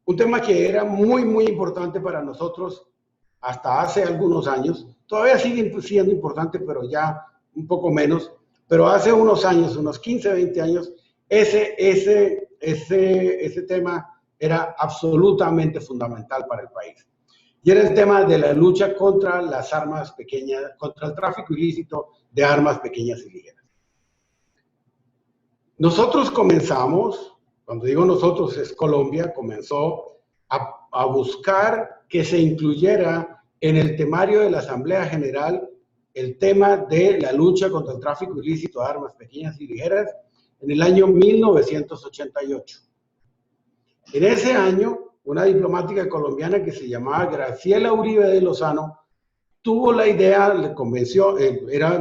Un tema que era muy importante para nosotros hasta hace algunos años, todavía sigue siendo importante, pero ya un poco menos, pero hace unos años, unos 15, 20 años, ese tema era absolutamente fundamental para el país. Y era el tema de la lucha contra las armas pequeñas, contra el tráfico ilícito de armas pequeñas y ligeras. Nosotros comenzamos, cuando digo nosotros es Colombia, comenzó a buscar que se incluyera en el temario de la Asamblea General el tema de la lucha contra el tráfico ilícito de armas pequeñas y ligeras en el año 1988. En ese año, una diplomática colombiana que se llamaba Graciela Uribe de Lozano tuvo la idea, le convenció, era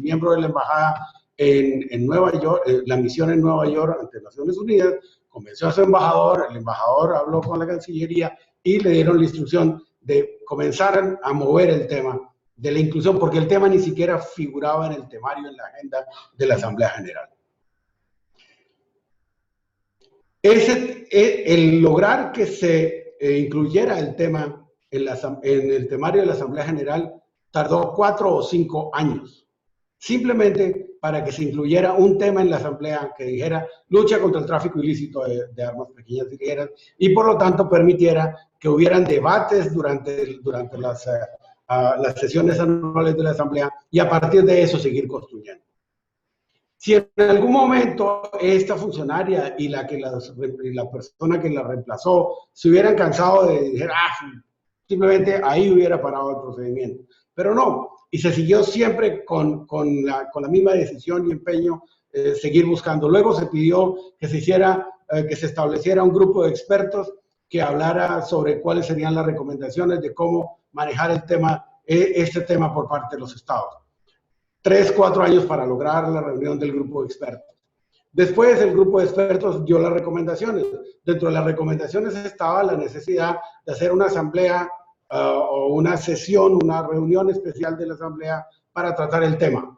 miembro de la embajada en Nueva York, la misión en Nueva York ante Naciones Unidas, convenció a su embajador, el embajador habló con la Cancillería y le dieron la instrucción de comenzar a mover el tema de la inclusión, porque el tema ni siquiera figuraba en el temario, en la agenda de la Asamblea General. El lograr que se incluyera el tema en el temario de la Asamblea General tardó 4 o 5 años, simplemente para que se incluyera un tema en la Asamblea que dijera lucha contra el tráfico ilícito de armas pequeñas y ligeras, y por lo tanto permitiera que hubieran debates durante las sesiones anuales de la Asamblea y a partir de eso seguir construyendo. Si en algún momento esta funcionaria y la persona que la reemplazó se hubieran cansado de decir, simplemente ahí hubiera parado el procedimiento. Pero no, y se siguió siempre con la misma decisión y empeño, seguir buscando. Luego se pidió que se estableciera un grupo de expertos que hablara sobre cuáles serían las recomendaciones de cómo manejar este tema por parte de los estados. 3, 4 años para lograr la reunión del grupo de expertos. Después el grupo de expertos dio las recomendaciones. Dentro de las recomendaciones estaba la necesidad de hacer una asamblea o una sesión, una reunión especial de la asamblea para tratar el tema.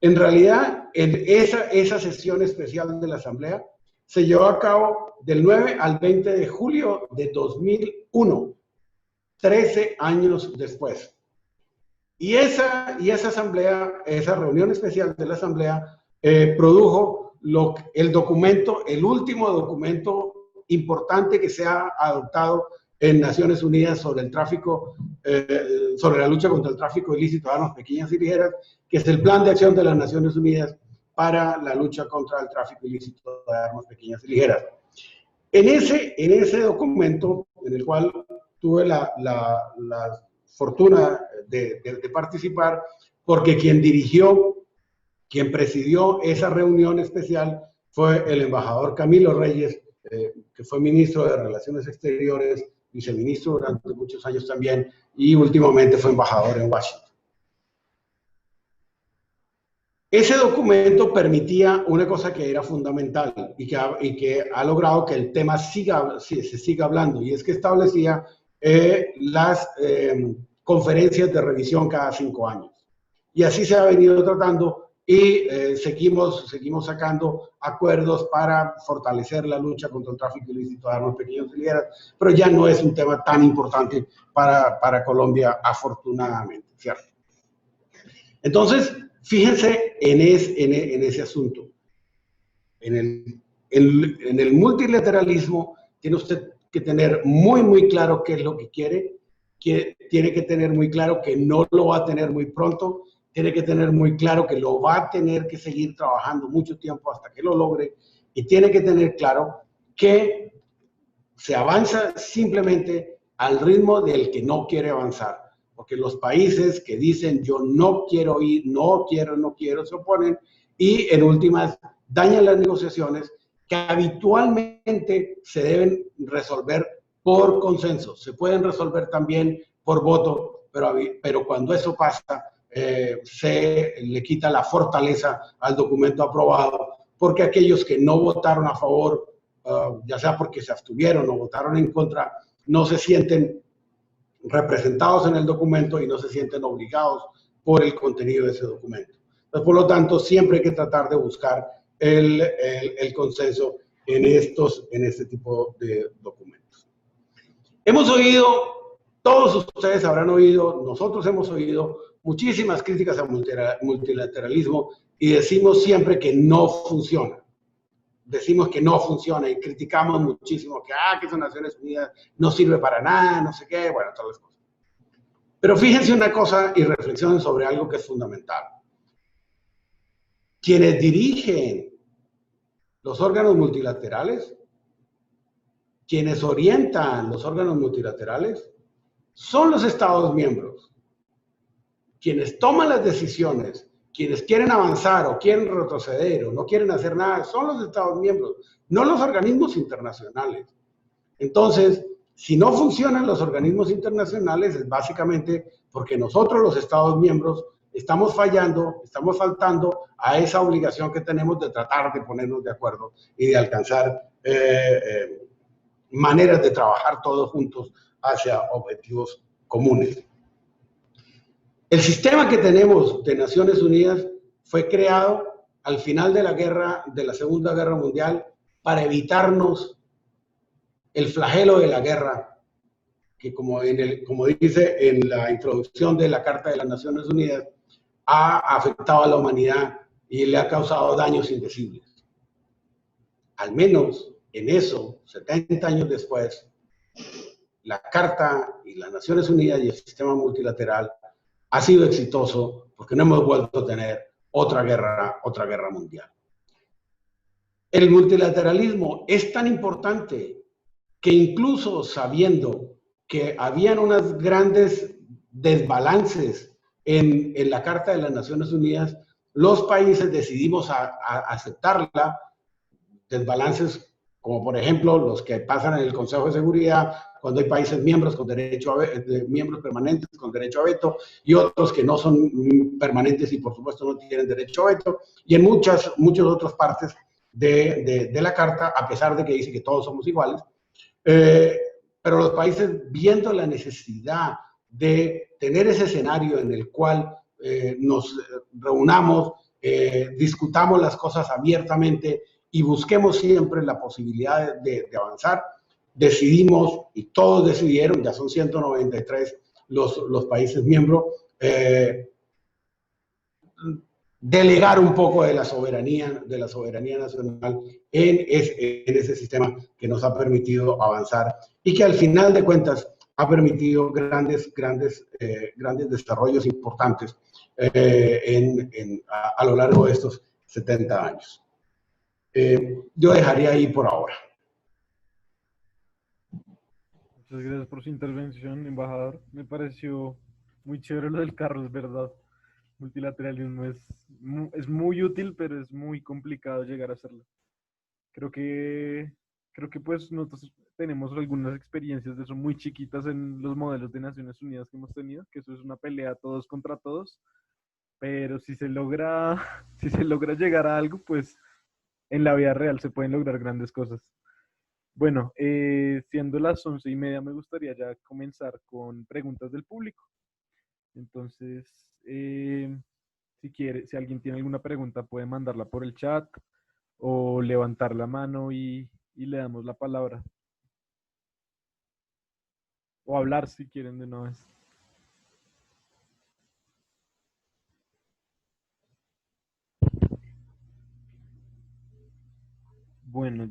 En realidad, en esa sesión especial de la asamblea se llevó a cabo del 9 al 20 de julio de 2001, 13 años después. Y esa asamblea, esa reunión especial de la asamblea, produjo el último documento importante que se ha adoptado en Naciones Unidas sobre sobre la lucha contra el tráfico ilícito de armas pequeñas y ligeras, que es el Plan de Acción de las Naciones Unidas para la lucha contra el tráfico ilícito de armas pequeñas y ligeras. En ese documento, en el cual tuve la fortuna de participar, porque quien presidió esa reunión especial fue el embajador Camilo Reyes, que fue ministro de Relaciones Exteriores, viceministro durante muchos años también, y últimamente fue embajador en Washington. Ese documento permitía una cosa que era fundamental y que ha logrado que el tema se siga hablando, y es que establecía las conferencias de revisión cada 5 años. Y así se ha venido tratando y seguimos sacando acuerdos para fortalecer la lucha contra el tráfico ilícito de armas pequeñas y ligeras, pero ya no es un tema tan importante para Colombia, afortunadamente, ¿cierto? Entonces, fíjense en ese asunto. En el multilateralismo tiene usted que tener muy, muy claro qué es lo que quiere, que tiene que tener muy claro que no lo va a tener muy pronto, tiene que tener muy claro que lo va a tener que seguir trabajando mucho tiempo hasta que lo logre, y tiene que tener claro que se avanza simplemente al ritmo del que no quiere avanzar, porque los países que dicen yo no quiero ir, no quiero, se oponen y en últimas dañan las negociaciones que habitualmente se deben resolver por consenso. Se pueden resolver también por voto, pero cuando eso pasa, se le quita la fortaleza al documento aprobado, porque aquellos que no votaron a favor, ya sea porque se abstuvieron o votaron en contra, no se sienten representados en el documento y no se sienten obligados por el contenido de ese documento. Entonces, por lo tanto, siempre hay que tratar de buscar el consenso en este tipo de documentos. Hemos oído, todos ustedes habrán oído, nosotros hemos oído muchísimas críticas al multilateralismo y decimos siempre que no funciona. Decimos que no funciona y criticamos muchísimo que son Naciones Unidas, no sirve para nada, no sé qué, bueno, todas las cosas. Pero fíjense una cosa y reflexionen sobre algo que es fundamental. Quienes dirigen los órganos multilaterales quienes orientan los órganos multilaterales son los Estados miembros. Quienes toman las decisiones, quienes quieren avanzar o quieren retroceder o no quieren hacer nada, son los Estados miembros, no los organismos internacionales. Entonces, si no funcionan los organismos internacionales, es básicamente porque nosotros, los Estados miembros, estamos fallando, estamos faltando a esa obligación que tenemos de tratar de ponernos de acuerdo y de alcanzar maneras de trabajar todos juntos hacia objetivos comunes. El sistema que tenemos de Naciones Unidas fue creado al final de la Segunda Guerra Mundial para evitarnos el flagelo de la guerra, que como dice en la introducción de la Carta de las Naciones Unidas, ha afectado a la humanidad y le ha causado daños indecibles. Al menos en eso, 70 años después, la Carta y las Naciones Unidas y el sistema multilateral ha sido exitoso porque no hemos vuelto a tener otra guerra mundial. El multilateralismo es tan importante que incluso sabiendo que habían unos grandes desbalances en la Carta de las Naciones Unidas, los países decidimos aceptarla, desbalances como por ejemplo los que pasan en el Consejo de Seguridad, cuando hay países miembros con derecho a miembros permanentes con derecho a veto y otros que no son permanentes y por supuesto no tienen derecho a veto, y en muchas otras partes de la Carta, a pesar de que dice que todos somos iguales, pero los países, viendo la necesidad de tener ese escenario en el cual nos reunamos, discutamos las cosas abiertamente y busquemos siempre la posibilidad de avanzar, decidimos, y todos decidieron, ya son 193 los países miembros, delegar un poco de la soberanía nacional en ese sistema que nos ha permitido avanzar y que al final de cuentas ha permitido grandes desarrollos importantes a lo largo de estos 70 años. Yo dejaría ahí por ahora. Muchas gracias por su intervención, embajador. Me pareció muy chévere lo del carro, es verdad. Multilateralismo es muy útil, pero es muy complicado llegar a hacerlo. Creo que pues nosotros tenemos algunas experiencias de eso muy chiquitas en los modelos de Naciones Unidas que hemos tenido, que eso es una pelea todos contra todos, pero si se logra llegar a algo, pues en la vida real se pueden lograr grandes cosas. Bueno, siendo las 11:30, me gustaría ya comenzar con preguntas del público. Entonces, si alguien tiene alguna pregunta, puede mandarla por el chat o levantar la mano y le damos la palabra. O hablar si quieren de una vez. Bueno,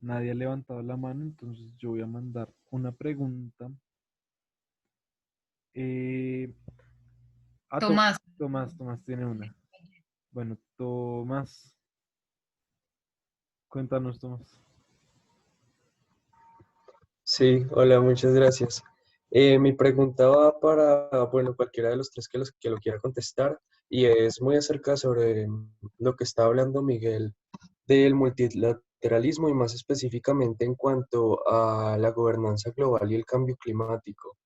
nadie ha levantado la mano, entonces yo voy a mandar una pregunta. Tomás. Tomás tiene una. Bueno, Tomás. Cuéntanos, Tomás. Sí, hola, muchas gracias. Mi pregunta va para, bueno, cualquiera de los tres que lo quiera contestar, y es muy acerca sobre lo que está hablando Miguel del multilateralismo y más específicamente en cuanto a la gobernanza global y el cambio climático.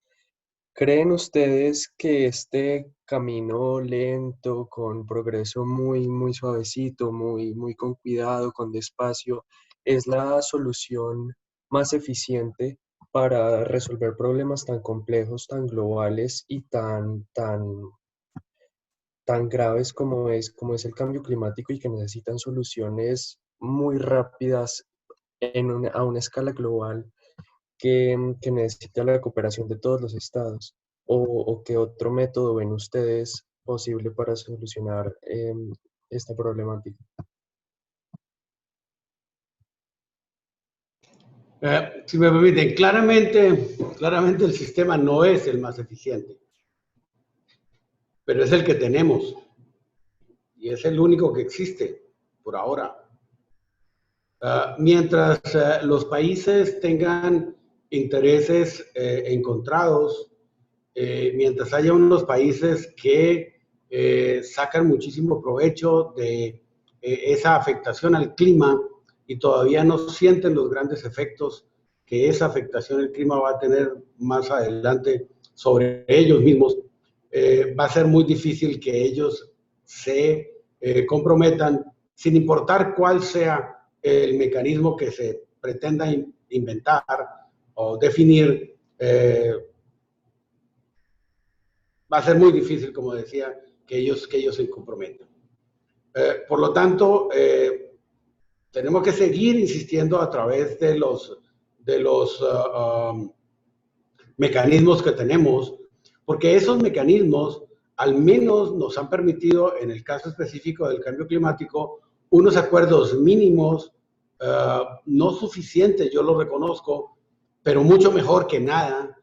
¿Creen ustedes que este camino lento, con progreso muy, muy suavecito, muy con cuidado, con despacio, es la solución más eficiente para resolver problemas tan complejos, tan globales y tan graves como es el cambio climático y que necesitan soluciones muy rápidas a una escala global que necesita la cooperación de todos los estados? ¿O qué otro método ven ustedes posible para solucionar esta problemática? Si me permiten, claramente el sistema no es el más eficiente, pero es el que tenemos y es el único que existe por ahora. Mientras los países tengan intereses encontrados, mientras haya unos países que sacan muchísimo provecho de esa afectación al clima y todavía no sienten los grandes efectos que esa afectación al clima va a tener más adelante sobre ellos mismos, va a ser muy difícil que ellos se comprometan, sin importar cuál sea el mecanismo que se pretenda inventar o definir. Va a ser muy difícil, como decía, que ellos se comprometan. Por lo tanto, tenemos que seguir insistiendo a través de los mecanismos que tenemos, porque esos mecanismos al menos nos han permitido, en el caso específico del cambio climático, unos acuerdos mínimos, no suficientes, yo lo reconozco, pero mucho mejor que nada,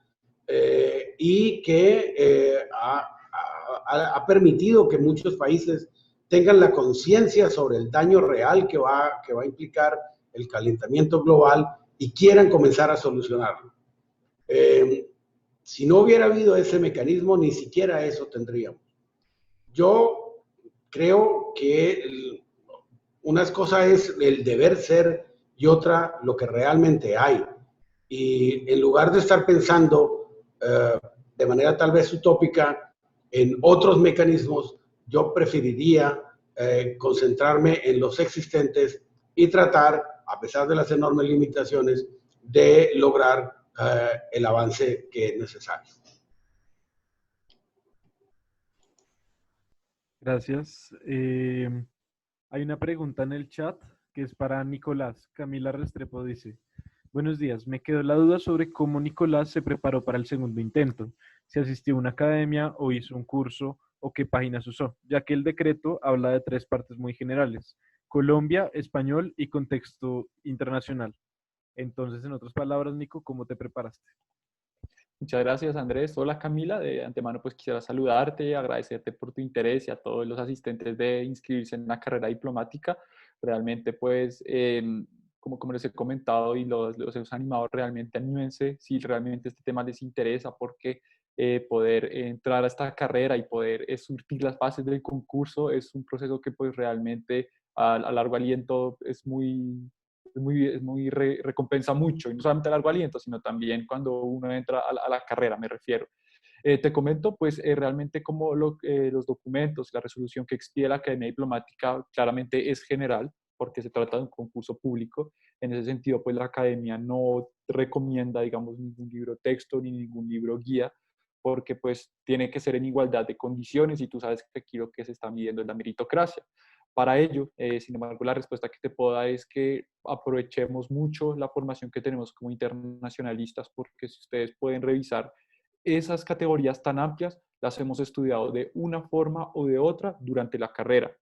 y que ha permitido que muchos países tengan la conciencia sobre el daño real que va a implicar el calentamiento global y quieran comenzar a solucionarlo. Si no hubiera habido ese mecanismo, ni siquiera eso tendríamos. Yo creo que unas cosas es el deber ser y otra lo que realmente hay. Y en lugar de estar pensando de manera tal vez utópica en otros mecanismos, yo preferiría concentrarme en los existentes y tratar, a pesar de las enormes limitaciones, de lograr el avance que es necesario. Gracias. Hay una pregunta en el chat que es para Nicolás. Camila Restrepo dice: buenos días, me quedó la duda sobre cómo Nicolás se preparó para el segundo intento, si asistió a una academia o hizo un curso o qué páginas usó, ya que el decreto habla de 3 partes muy generales: Colombia, español y contexto internacional. Entonces, en otras palabras, Nico, ¿cómo te preparaste? Muchas gracias, Andrés. Hola, Camila. De antemano, pues quisiera saludarte, agradecerte por tu interés y a todos los asistentes de inscribirse en la carrera diplomática. Realmente, pues, como les he comentado y los he animado, realmente anímense si realmente este tema les interesa, porque poder entrar a esta carrera y poder surtir las bases del concurso es un proceso que pues realmente a largo aliento recompensa mucho, y no solamente a largo aliento, sino también cuando uno entra a la carrera, me refiero. Te comento, pues realmente como los documentos, la resolución que expide la Academia Diplomática claramente es general, porque se trata de un concurso público. En ese sentido, pues la Academia no recomienda, digamos, ningún libro texto ni ningún libro guía, porque pues tiene que ser en igualdad de condiciones y tú sabes que aquí lo que se está midiendo es la meritocracia. Para ello, sin embargo, la respuesta que te puedo dar es que aprovechemos mucho la formación que tenemos como internacionalistas, porque si ustedes pueden revisar esas categorías tan amplias, las hemos estudiado de una forma o de otra durante la carrera.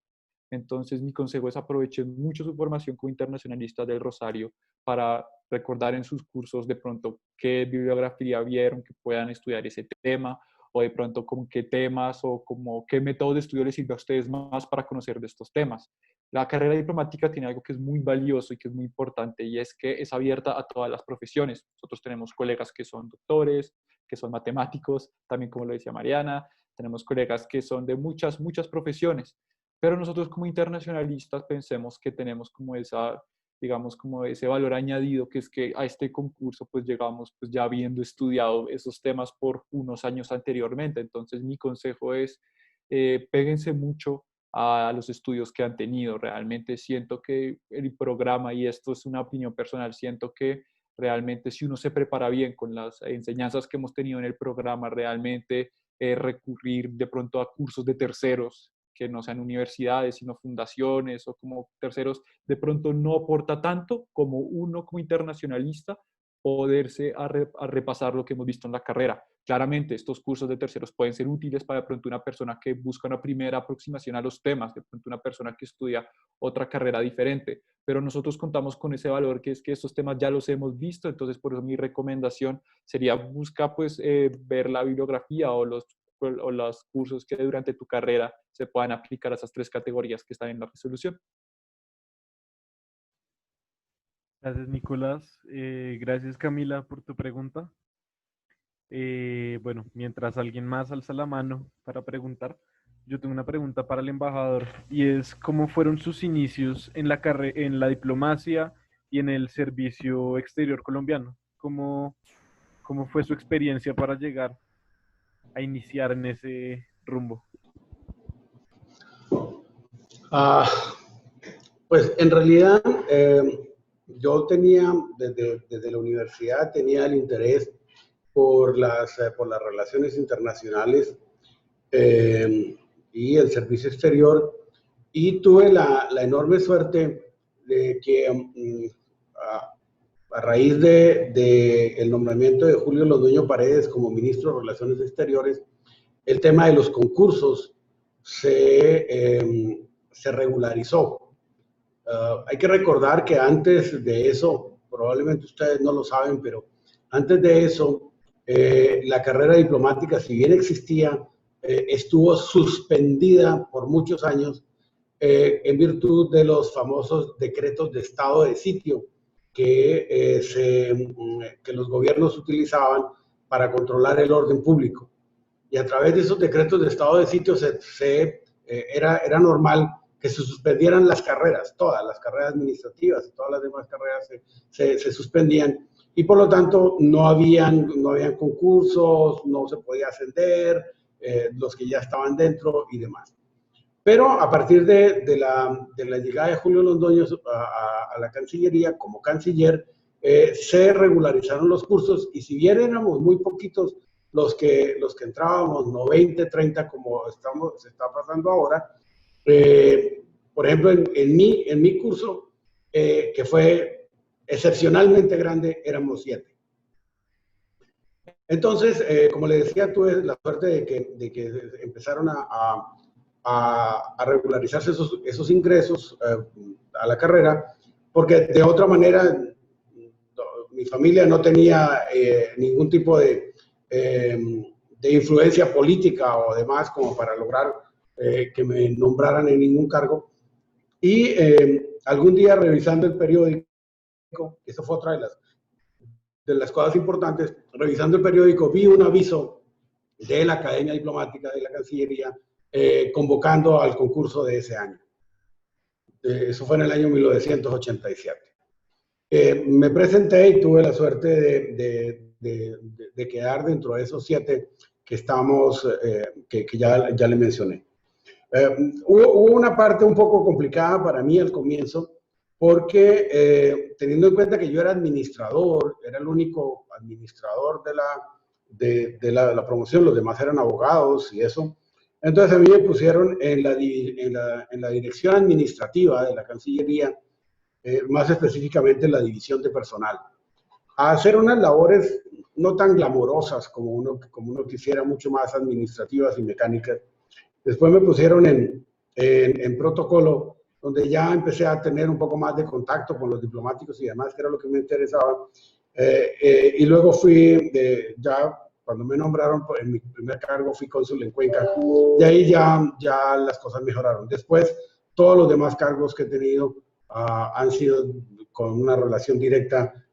Entonces, mi consejo es aprovechen mucho su formación como internacionalistas del Rosario para recordar en sus cursos de pronto qué bibliografía vieron, que puedan estudiar ese tema, o de pronto con qué temas o como qué método de estudio les sirve a ustedes más para conocer de estos temas. La carrera diplomática tiene algo que es muy valioso y que es muy importante, y es que es abierta a todas las profesiones. Nosotros tenemos colegas que son doctores, que son matemáticos, también como lo decía Mariana, tenemos colegas que son de muchas profesiones, pero nosotros como internacionalistas pensemos que tenemos como digamos, como ese valor añadido, que es que a este concurso pues llegamos pues ya habiendo estudiado esos temas por unos años anteriormente. Entonces mi consejo es péguense mucho a los estudios que han tenido. Realmente siento que el programa, y esto es una opinión personal, siento que realmente si uno se prepara bien con las enseñanzas que hemos tenido en el programa, realmente recurrir de pronto a cursos de terceros que no sean universidades, sino fundaciones o como terceros, de pronto no aporta tanto como uno como internacionalista poderse a repasar lo que hemos visto en la carrera. Claramente, estos cursos de terceros pueden ser útiles para de pronto una persona que busca una primera aproximación a los temas, de pronto una persona que estudia otra carrera diferente, pero nosotros contamos con ese valor que es que estos temas ya los hemos visto. Entonces por eso mi recomendación sería busca pues ver la bibliografía o los cursos que durante tu carrera se puedan aplicar a esas 3 categorías que están en la resolución. Gracias, Nicolás. Gracias, Camila, por tu pregunta. Bueno, mientras alguien más alza la mano para preguntar, yo tengo una pregunta para el embajador y es ¿cómo fueron sus inicios en en la diplomacia y en el servicio exterior colombiano? ¿Cómo fue su experiencia para llegar a iniciar en ese rumbo? Ah, pues en realidad yo tenía, desde la universidad, tenía el interés por las relaciones internacionales eh, y el servicio exterior, y tuve la enorme suerte de que a raíz de el nombramiento de Julio Londoño Paredes como ministro de Relaciones Exteriores, el tema de los concursos se regularizó. Hay que recordar que antes de eso, probablemente ustedes no lo saben, pero antes de eso, la carrera diplomática, si bien existía, estuvo suspendida por muchos años en virtud de los famosos decretos de estado de sitio que los gobiernos utilizaban para controlar el orden público. Y a través de esos decretos de estado de sitio era normal que se suspendieran las carreras, todas las carreras administrativas, todas las demás carreras se suspendían, y por lo tanto no habían concursos, no se podía ascender, los que ya estaban dentro y demás. Pero a partir de la llegada de Julio Londoño a la Cancillería como canciller, se regularizaron los cursos, y si bien éramos muy poquitos los que entrábamos, no 20, 30 como se está pasando ahora, por ejemplo, en mi curso, que fue excepcionalmente grande, éramos 7. Entonces, como le decía, tuve la suerte de que empezaron a regularizarse esos ingresos a la carrera, porque de otra manera mi familia no tenía ningún tipo de influencia política o demás como para lograr que me nombraran en ningún cargo. Y algún día, revisando el periódico, eso fue otra de las cosas importantes, revisando el periódico, vi un aviso de la Academia Diplomática de la Cancillería convocando al concurso de ese año. Eso fue en el año 1987. Me presenté y tuve la suerte de quedar dentro de esos 7 que estamos, que ya le mencioné. Hubo una parte un poco complicada para mí al comienzo, porque teniendo en cuenta que yo era administrador, era el único administrador de la promoción, los demás eran abogados y eso. Entonces a mí me pusieron en la dirección administrativa de la Cancillería, más específicamente en la división de personal, a hacer unas labores no tan glamorosas como uno quisiera, mucho más administrativas y mecánicas. Después me pusieron en protocolo, donde ya empecé a tener un poco más de contacto con los diplomáticos y demás, que era lo que me interesaba. Y luego ya cuando me nombraron en mi primer cargo, fui cónsul en Cuenca. Y ahí ya las cosas mejoraron. Después, todos los demás cargos que he tenido han sido con una relación directa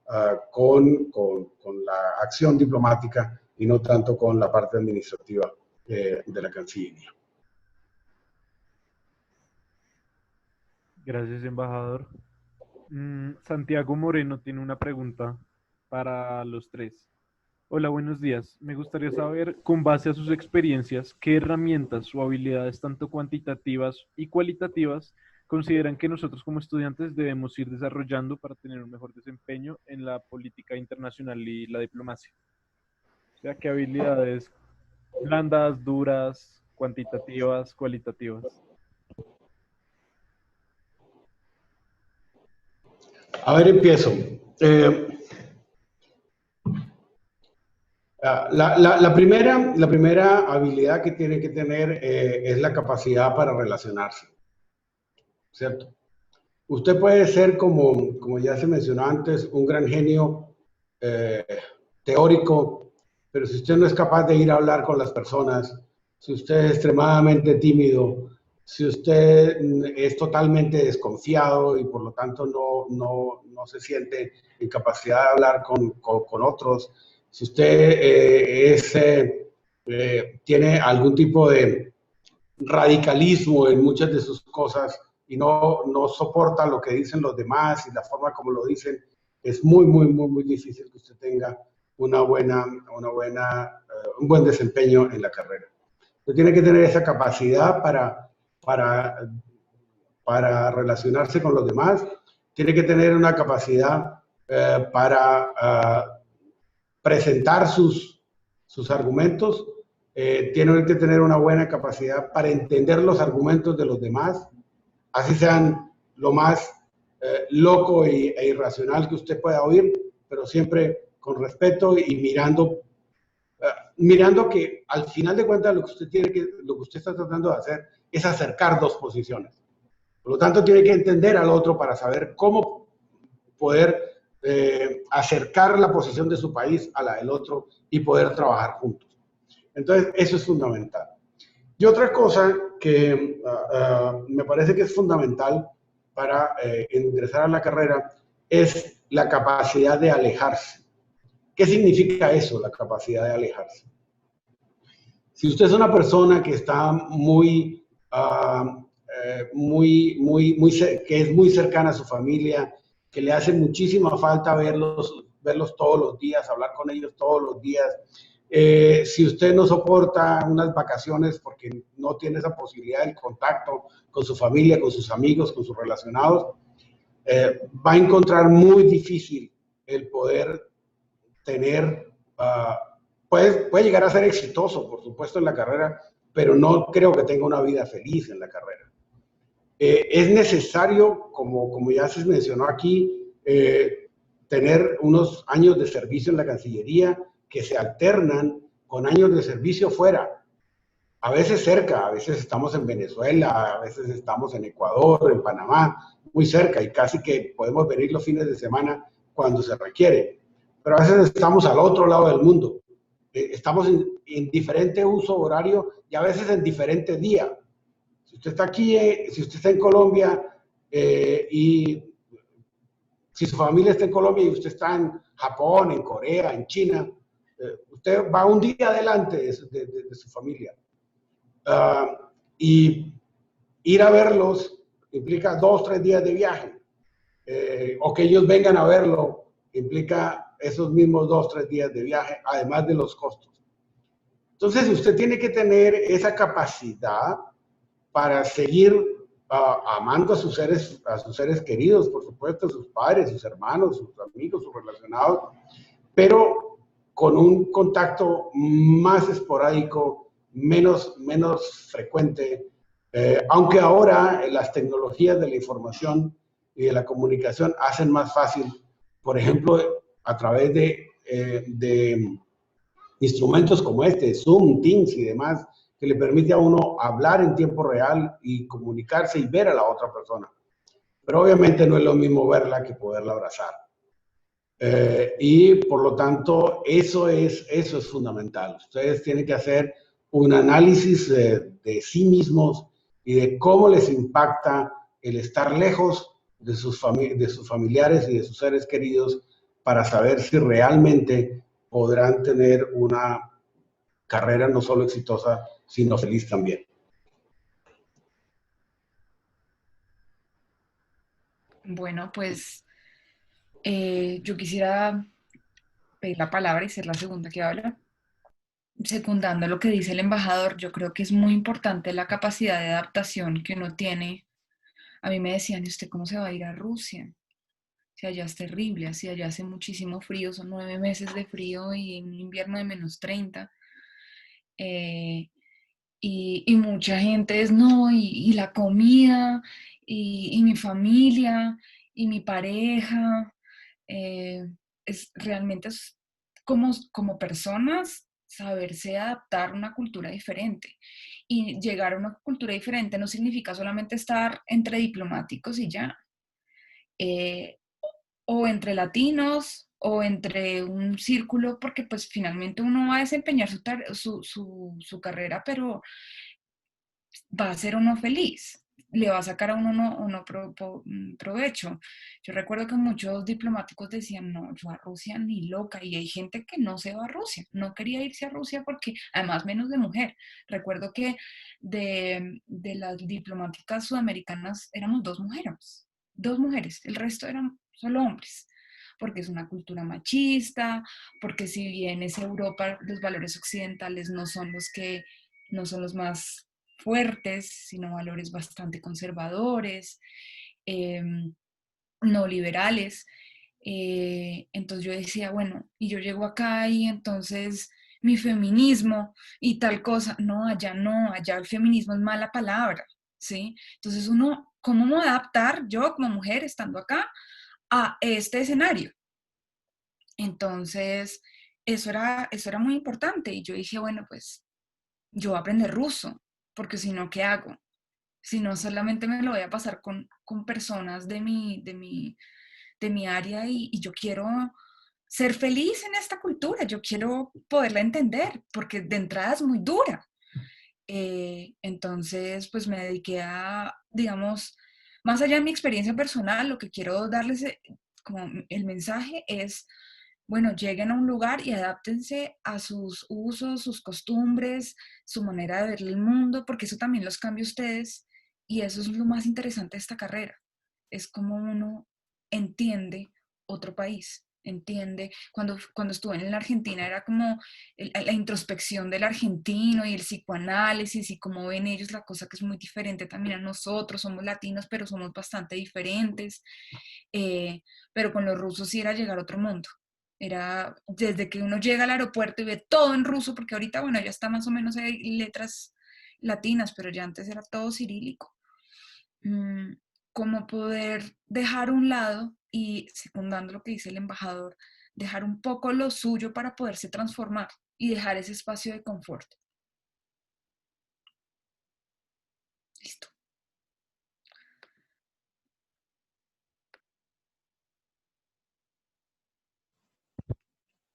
con la acción diplomática y no tanto con la parte administrativa de la Cancillería. Gracias, embajador. Santiago Moreno tiene una pregunta para los 3. Hola, buenos días. Me gustaría saber, con base a sus experiencias, qué herramientas o habilidades, tanto cuantitativas y cualitativas, consideran que nosotros como estudiantes debemos ir desarrollando para tener un mejor desempeño en la política internacional y la diplomacia. O sea, qué habilidades blandas, duras, cuantitativas, cualitativas. A ver, empiezo. La primera habilidad que tiene que tener es la capacidad para relacionarse, ¿cierto? Usted puede ser, como ya se mencionó antes, un gran genio teórico, pero si usted no es capaz de ir a hablar con las personas, si usted es extremadamente tímido, si usted es totalmente desconfiado y por lo tanto no se siente en capacidad de hablar con otros, si usted tiene algún tipo de radicalismo en muchas de sus cosas y no soporta lo que dicen los demás y la forma como lo dicen, es muy difícil que usted tenga un buen desempeño en la carrera. Usted tiene que tener esa capacidad para relacionarse con los demás, tiene que tener una capacidad para presentar sus argumentos, tiene que tener una buena capacidad para entender los argumentos de los demás, así sean lo más loco e irracional que usted pueda oír, pero siempre con respeto y mirando que al final de cuentas lo que usted está tratando de hacer es acercar dos posiciones. Por lo tanto, tiene que entender al otro para saber cómo poder acercar la posición de su país a la del otro y poder trabajar juntos. Entonces, eso es fundamental. Y otra cosa que me parece que es fundamental para ingresar a la carrera es la capacidad de alejarse. ¿Qué significa eso, la capacidad de alejarse? Si usted es una persona que está que es muy cercana a su familia, que le hace muchísima falta verlos todos los días, hablar con ellos todos los días, si usted no soporta unas vacaciones porque no tiene esa posibilidad de contacto con su familia, con sus amigos, con sus relacionados, va a encontrar muy difícil el poder tener, puede llegar a ser exitoso, por supuesto, en la carrera, pero no creo que tenga una vida feliz en la carrera. Es necesario, como ya se mencionó aquí, tener unos años de servicio en la Cancillería que se alternan con años de servicio fuera. A veces cerca, a veces estamos en Venezuela, a veces estamos en Ecuador, en Panamá, muy cerca y casi que podemos venir los fines de semana cuando se requiere. Pero a veces estamos al otro lado del mundo. Estamos en diferente uso horario y a veces en diferente día. Si usted está aquí, si usted está en Colombia y si su familia está en Colombia y usted está en Japón, en Corea, en China, usted va un día adelante de su familia. Y ir a verlos implica 2 o 3 días de viaje. O que ellos vengan a verlo implica esos mismos 2 o 3 días de viaje, además de los costos. Entonces, usted tiene que tener esa capacidad para seguir amando a sus seres queridos, por supuesto, a sus padres, sus hermanos, sus amigos, sus relacionados, pero con un contacto más esporádico, menos frecuente, aunque ahora las tecnologías de la información y de la comunicación hacen más fácil, por ejemplo, a través de instrumentos como Zoom, Teams y demás, que le permite a uno hablar en tiempo real y comunicarse y ver a la otra persona. Pero obviamente no es lo mismo verla que poderla abrazar. Y por lo tanto, eso es fundamental. Ustedes tienen que hacer un análisis de sí mismos y de cómo les impacta el estar lejos de sus familiares y de sus seres queridos para saber si realmente podrán tener una carrera no solo exitosa, sino feliz también. Bueno, pues yo quisiera pedir la palabra y ser la segunda que habla. Secundando lo que dice el embajador, yo creo que es muy importante la capacidad de adaptación que uno tiene. A mí me decían, ¿y usted cómo se va a ir a Rusia? Si allá es terrible, si allá hace muchísimo frío, son 9 meses de frío y un invierno de -30. Y mucha gente es, no, y la comida, y mi familia, y mi pareja. Realmente es como personas saberse adaptar a una cultura diferente. Y llegar a una cultura diferente no significa solamente estar entre diplomáticos y ya. O entre latinos o entre un círculo, porque pues finalmente uno va a desempeñar su carrera, pero va a ser uno feliz, le va a sacar a uno provecho. Yo recuerdo que muchos diplomáticos decían, no, yo a Rusia ni loca, y hay gente que no se va a Rusia, no quería irse a Rusia porque, además, menos de mujer. Recuerdo que de las diplomáticas sudamericanas éramos dos mujeres, el resto eran solo hombres, porque es una cultura machista, porque si bien es Europa, los valores occidentales no son los más fuertes, sino valores bastante conservadores, eh, no liberales. Entonces yo decía, bueno, y yo llego acá y entonces mi feminismo y tal cosa, no, allá el feminismo es mala palabra, ¿sí? Entonces uno, ¿cómo me voy a adaptar yo como mujer estando acá a este escenario? Entonces, eso era muy importante y yo dije, bueno, pues yo voy a aprender ruso, porque si no, ¿qué hago? Si no, solamente me lo voy a pasar con personas de mi área y yo quiero ser feliz en esta cultura, yo quiero poderla entender, porque de entrada es muy dura. Entonces, pues me dediqué a, digamos, más allá de mi experiencia personal, lo que quiero darles como el mensaje es, bueno, lleguen a un lugar y adáptense a sus usos, sus costumbres, su manera de ver el mundo, porque eso también los cambia a ustedes y eso es lo más interesante de esta carrera. Es como uno entiende otro país, entiende. Cuando estuve en la Argentina era como la introspección del argentino y el psicoanálisis y cómo ven ellos la cosa que es muy diferente también a nosotros, somos latinos, pero somos bastante diferentes. Pero con los rusos sí era llegar a otro mundo. Era desde que uno llega al aeropuerto y ve todo en ruso, porque ahorita, bueno, ya está más o menos hay letras latinas, pero ya antes era todo cirílico. Mm, Como poder dejar a un lado y, secundando lo que dice el embajador, dejar un poco lo suyo para poderse transformar y dejar ese espacio de confort. Listo.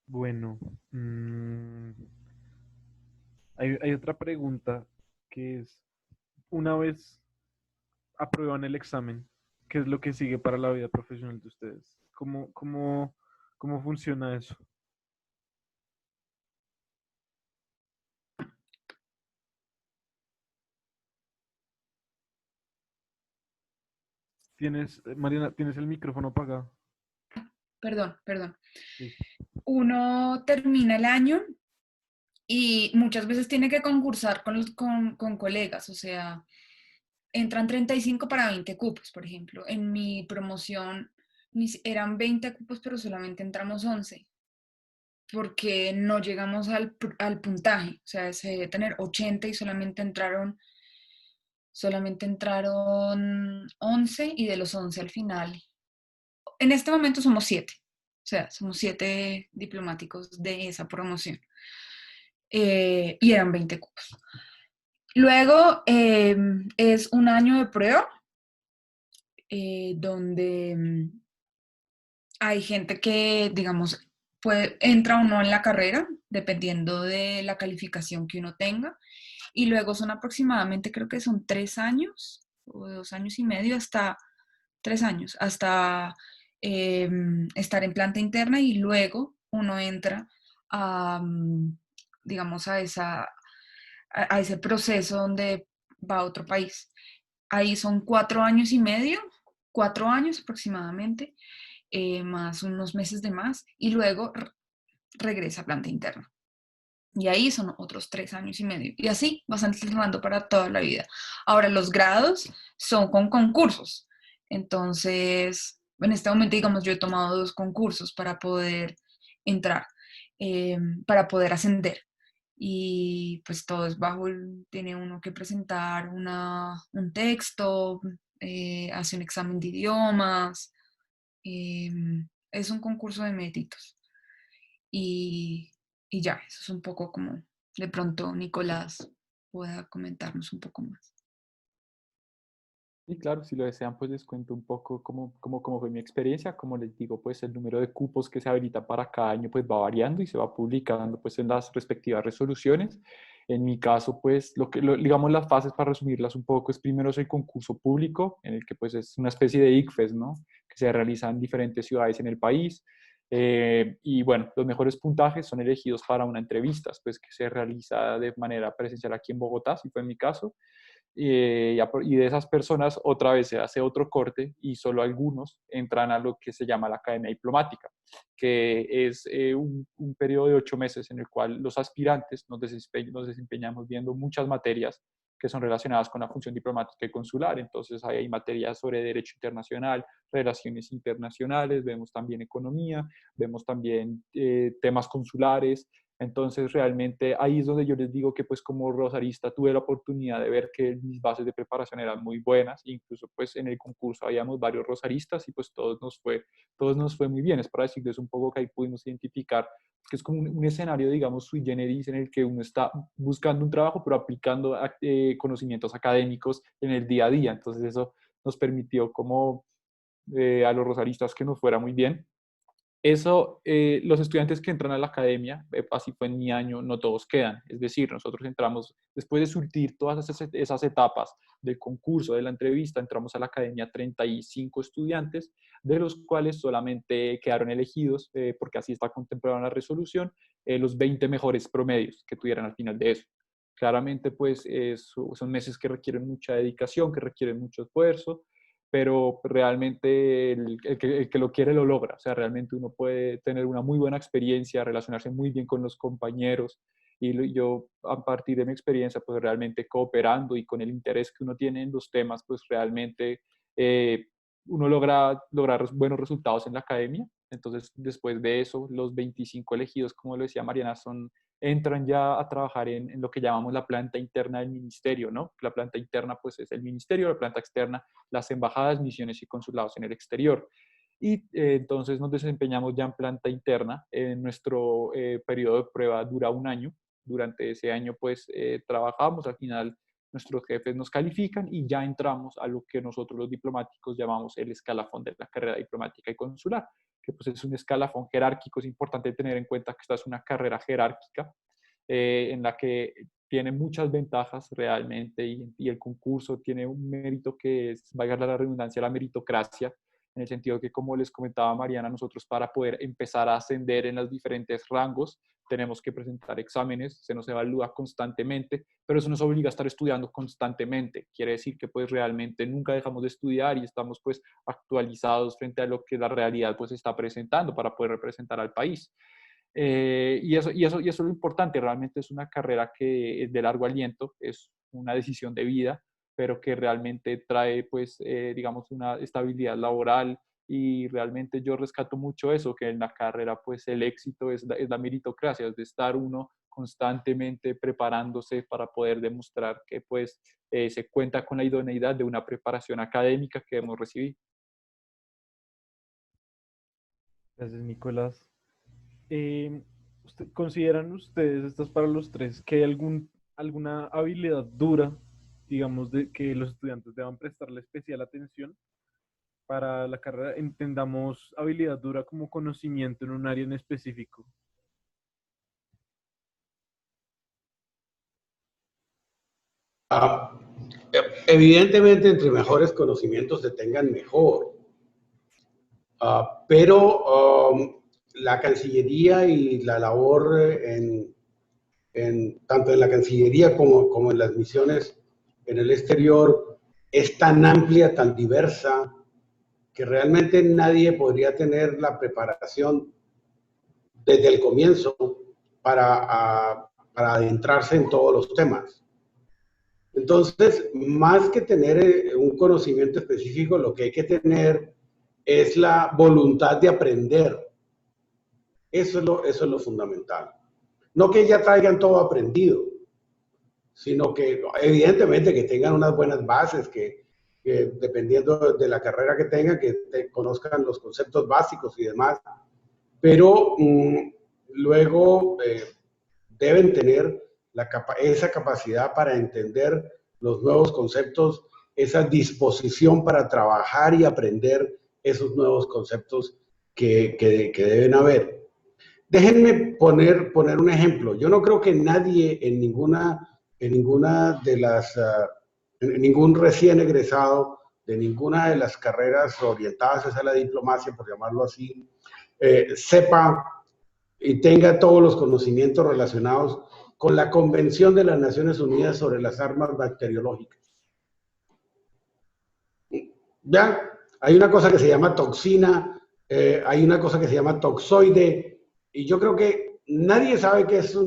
Bueno, hay otra pregunta que es, una vez aprueban el examen, ¿qué es lo que sigue para la vida profesional de ustedes? ¿Cómo funciona eso? Mariana, tienes el micrófono apagado. Perdón. Sí. Uno termina el año y muchas veces tiene que concursar con colegas, o sea, entran 35 para 20 cupos, por ejemplo. En mi promoción eran 20 cupos, pero solamente entramos 11, porque no llegamos al puntaje, o sea, se debe tener 80 y solamente entraron 11 y de los 11 al final. En este momento somos 7, o sea, somos 7 diplomáticos de esa promoción. Y eran 20 cupos. Luego es un año de prueba donde hay gente que, digamos, entra o no en la carrera, dependiendo de la calificación que uno tenga. Y luego son aproximadamente, creo que son 3 años o 2 años y medio, hasta 3 años, hasta estar en planta interna y luego uno entra a, digamos, a ese proceso donde va a otro país. Ahí son 4 años y medio, 4 años aproximadamente, más unos meses de más, y luego regresa a planta interna. Y ahí son otros 3 años y medio. Y así vas entrenando para toda la vida. Ahora, los grados son con concursos. Entonces, en este momento, digamos, yo he tomado 2 concursos para poder entrar, para poder ascender. Y pues todo es tiene uno que presentar un texto, hace un examen de idiomas, eh, es un concurso de méritos. Y, y ya, eso es un poco como de pronto Nicolás pueda comentarnos un poco más. Y claro, si lo desean, pues les cuento un poco cómo fue mi experiencia. Como les digo, pues el número de cupos que se habilita para cada año pues va variando y se va publicando pues en las respectivas resoluciones. En mi caso, pues, digamos las fases para resumirlas un poco es primero es el concurso público, en el que pues es una especie de ICFES, ¿no? Que se realiza en diferentes ciudades en el país. Y bueno, los mejores puntajes son elegidos para una entrevista, pues que se realiza de manera presencial aquí en Bogotá, si fue en mi caso. Y de esas personas otra vez se hace otro corte y solo algunos entran a lo que se llama la academia diplomática, que es un periodo de 8 meses en el cual los aspirantes nos desempeñamos viendo muchas materias que son relacionadas con la función diplomática y consular. Entonces ahí hay materias sobre derecho internacional, relaciones internacionales, vemos también economía, vemos también temas consulares. Entonces, realmente ahí es donde yo les digo que pues como rosarista tuve la oportunidad de ver que mis bases de preparación eran muy buenas, incluso pues en el concurso habíamos varios rosaristas y pues todos nos fue muy bien. Es para decirles un poco que ahí pudimos identificar que es como un escenario, digamos, sui generis en el que uno está buscando un trabajo pero aplicando conocimientos académicos en el día a día. Entonces eso nos permitió como a los rosaristas que nos fuera muy bien. Eso, los estudiantes que entran a la academia, así fue en mi año, no todos quedan. Es decir, nosotros entramos, después de surtir todas esas etapas del concurso, de la entrevista, entramos a la academia 35 estudiantes, de los cuales solamente quedaron elegidos, porque así está contemplado en la resolución, los 20 mejores promedios que tuvieran al final de eso. Claramente, pues, son meses que requieren mucha dedicación, que requieren mucho esfuerzo, pero realmente el que lo quiere lo logra. O sea, realmente uno puede tener una muy buena experiencia, relacionarse muy bien con los compañeros, y yo a partir de mi experiencia, pues realmente cooperando y con el interés que uno tiene en los temas, pues realmente uno logra lograr buenos resultados en la academia. Entonces, después de eso, los 25 elegidos, como lo decía Mariana, entran ya a trabajar en lo que llamamos la planta interna del ministerio, ¿no? La planta interna, pues, es el ministerio, la planta externa, las embajadas, misiones y consulados en el exterior. Y entonces nos desempeñamos ya en planta interna. Nuestro periodo de prueba dura un año. Durante ese año, pues, trabajamos. Al final, nuestros jefes nos califican y ya entramos a lo que nosotros los diplomáticos llamamos el escalafón de la carrera diplomática y consular, que pues es un escalafón jerárquico. Es importante tener en cuenta que esta es una carrera jerárquica en la que tiene muchas ventajas realmente, y el concurso tiene un mérito que es, valga la redundancia, la meritocracia, en el sentido que, como les comentaba Mariana, nosotros para poder empezar a ascender en los diferentes rangos tenemos que presentar exámenes, se nos evalúa constantemente, pero eso nos obliga a estar estudiando constantemente. Quiere decir que pues realmente nunca dejamos de estudiar y estamos pues actualizados frente a lo que la realidad pues está presentando para poder representar al país. Y eso es lo importante. Realmente es una carrera que es de largo aliento, es una decisión de vida, pero que realmente trae, pues, digamos, una estabilidad laboral, y realmente yo rescato mucho eso, que en la carrera, pues, el éxito es la meritocracia, es de estar uno constantemente preparándose para poder demostrar que, pues, se cuenta con la idoneidad de una preparación académica que hemos recibido. Gracias, Nicolás. ¿Consideran ustedes, esto es para los tres, que hay alguna habilidad dura, digamos, de que los estudiantes deban prestarle especial atención para la carrera? Entendamos habilidad dura como conocimiento en un área en específico. Evidentemente, entre mejores conocimientos se tengan mejor, pero la Cancillería y la labor tanto en la Cancillería como en las misiones en el exterior es tan amplia, tan diversa, que realmente nadie podría tener la preparación desde el comienzo para adentrarse en todos los temas. Entonces, más que tener un conocimiento específico, lo que hay que tener es la voluntad de aprender. Eso es lo fundamental. No que ya traigan todo aprendido, sino que evidentemente que tengan unas buenas bases, que dependiendo de la carrera que tengan, que conozcan los conceptos básicos y demás, pero luego deben tener esa capacidad para entender los nuevos conceptos, esa disposición para trabajar y aprender esos nuevos conceptos que deben haber. Déjenme poner un ejemplo. Yo no creo que nadie en ninguna de las, en ningún recién egresado de ninguna de las carreras orientadas hacia la diplomacia, por llamarlo así, sepa y tenga todos los conocimientos relacionados con la Convención de las Naciones Unidas sobre las armas bacteriológicas. ¿Ya? Hay una cosa que se llama toxina, hay una cosa que se llama toxoide, y yo creo que nadie sabe qué es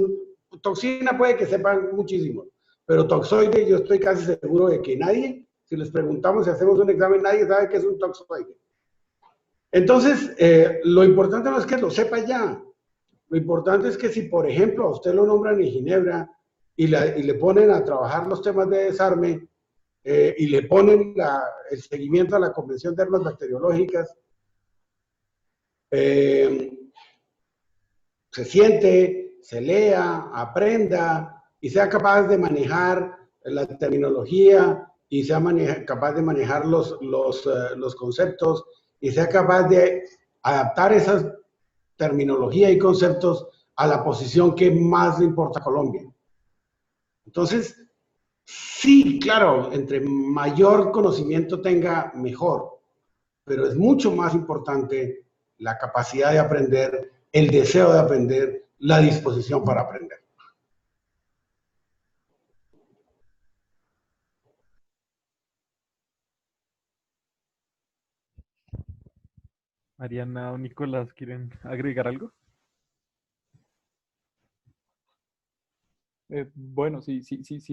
toxina, puede que sepan muchísimo, pero toxoide yo estoy casi seguro de que nadie, si les preguntamos si hacemos un examen, nadie sabe qué es un toxoide. Entonces, lo importante no es que lo sepa ya, lo importante es que si, por ejemplo, a usted lo nombran en Ginebra y le ponen a trabajar los temas de desarme, y le ponen el seguimiento a la Convención de Armas Bacteriológicas, se siente, se lea, aprenda y sea capaz de manejar la terminología y sea capaz de manejar los conceptos y sea capaz de adaptar esa terminología y conceptos a la posición que más le importa a Colombia. Entonces, sí, claro, entre mayor conocimiento tenga, mejor, pero es mucho más importante la capacidad de aprender, el deseo de aprender, la disposición para aprender. Mariana o Nicolás, ¿quieren agregar algo? Bueno, si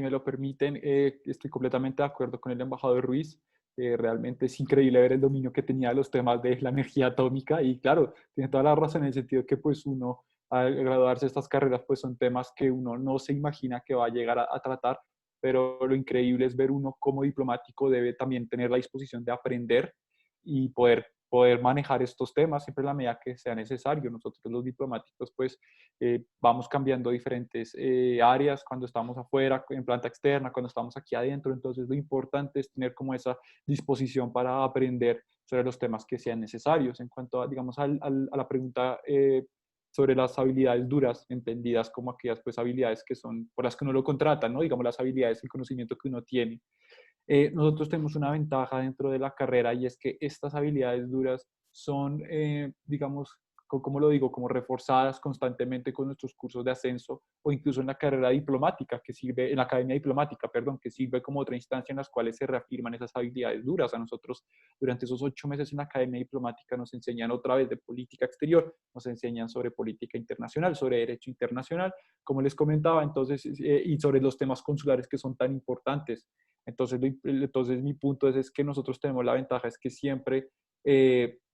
me lo permiten, estoy completamente de acuerdo con el embajador Ruiz. Realmente es increíble ver el dominio que tenía de los temas de la energía atómica y claro, tiene toda la razón en el sentido que pues uno al graduarse de estas carreras pues son temas que uno no se imagina que va a llegar a tratar, pero lo increíble es ver uno como diplomático debe también tener la disposición de aprender y poder manejar estos temas siempre en la medida que sea necesario. Nosotros los diplomáticos pues vamos cambiando diferentes áreas cuando estamos afuera, en planta externa, cuando estamos aquí adentro, entonces lo importante es tener como esa disposición para aprender sobre los temas que sean necesarios. En cuanto a, digamos, a la pregunta sobre las habilidades duras, entendidas como aquellas pues habilidades que son por las que uno lo contrata, ¿no? Digamos las habilidades, el conocimiento que uno tiene. Nosotros tenemos una ventaja dentro de la carrera y es que estas habilidades duras son, digamos, como lo digo, como reforzadas constantemente con nuestros cursos de ascenso o incluso en la carrera diplomática que sirve, en la academia diplomática, perdón, que sirve como otra instancia en las cuales se reafirman esas habilidades duras. A nosotros durante esos 8 meses en la academia diplomática nos enseñan otra vez de política exterior, nos enseñan sobre política internacional, sobre derecho internacional, como les comentaba, entonces, y sobre los temas consulares que son tan importantes. Entonces mi punto es que nosotros tenemos la ventaja, es que siempre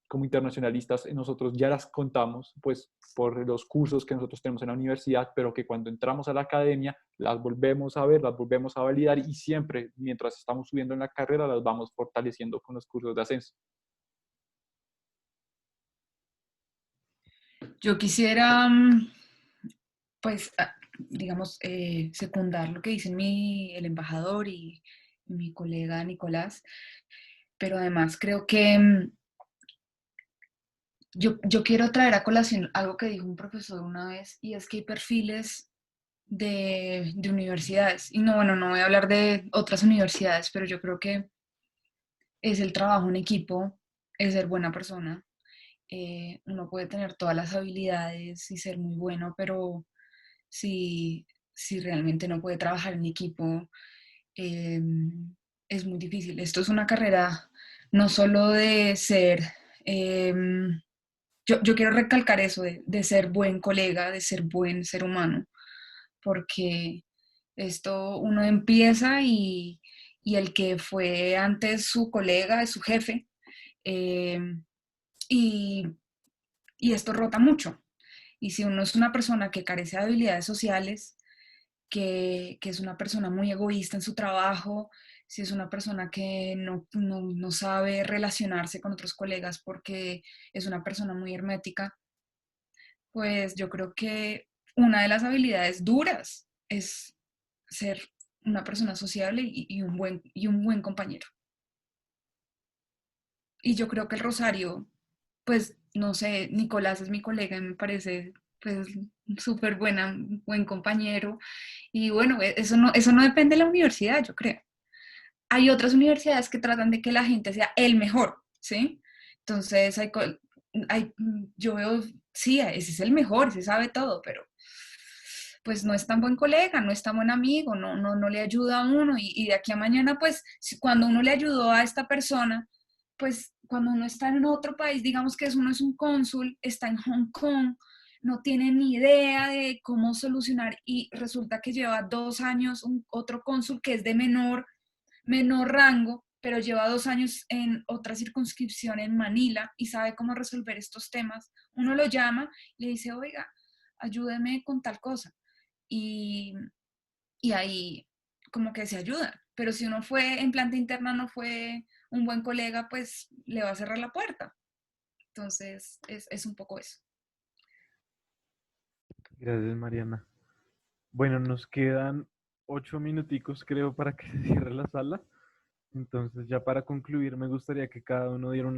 como internacionalistas nosotros ya las contamos pues por los cursos que nosotros tenemos en la universidad, pero que cuando entramos a la academia las volvemos a ver, las volvemos a validar y siempre mientras estamos subiendo en la carrera las vamos fortaleciendo con los cursos de ascenso. Yo quisiera, pues, digamos, secundar lo que dice el embajador y mi colega Nicolás, pero además creo que yo quiero traer a colación algo que dijo un profesor una vez, y es que hay perfiles de universidades, y no, bueno, no voy a hablar de otras universidades, pero yo creo que es el trabajo en equipo, es ser buena persona. Uno puede tener todas las habilidades y ser muy bueno, pero si realmente no puede trabajar en equipo, eh, es muy difícil. Esto es una carrera no solo de ser, eh, yo quiero recalcar eso, de ser buen colega, de ser buen ser humano, porque esto uno empieza y el que fue antes su colega es su jefe, eh, y, y esto rota mucho. Y si uno es una persona que carece de habilidades sociales, que es una persona muy egoísta en su trabajo, si es una persona que no sabe relacionarse con otros colegas porque es una persona muy hermética, pues yo creo que una de las habilidades duras es ser una persona sociable y un buen compañero. Y yo creo que el Rosario, pues no sé, Nicolás es mi colega y me parece pues súper buen compañero. Y bueno, eso no depende de la universidad, yo creo. Hay otras universidades que tratan de que la gente sea el mejor, ¿sí? Entonces, yo veo, sí, ese es el mejor, ese sabe todo, pero pues no es tan buen colega, no es tan buen amigo, no le ayuda a uno y de aquí a mañana, pues cuando uno le ayudó a esta persona, pues cuando uno está en otro país, digamos que uno es un cónsul, está en Hong Kong, no tiene ni idea de cómo solucionar y resulta que lleva 2 años otro cónsul que es de menor rango, pero lleva 2 años en otra circunscripción en Manila y sabe cómo resolver estos temas. Uno lo llama y le dice, oiga, ayúdeme con tal cosa. Y, y ahí como que se ayuda. Pero si uno fue en planta interna, no fue un buen colega, pues le va a cerrar la puerta. Entonces, es un poco eso. Gracias, Mariana. Bueno, nos quedan 8 minuticos, creo, para que se cierre la sala. Entonces, ya para concluir, me gustaría que cada uno diera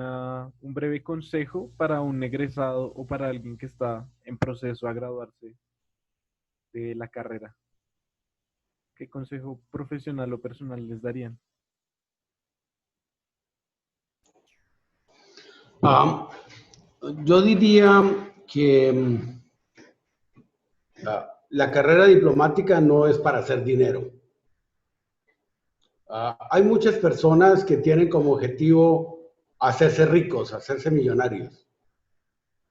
un breve consejo para un egresado o para alguien que está en proceso a graduarse de la carrera. ¿Qué consejo profesional o personal les darían? Yo diría que la carrera diplomática no es para hacer dinero. Hay muchas personas que tienen como objetivo hacerse ricos, hacerse millonarios.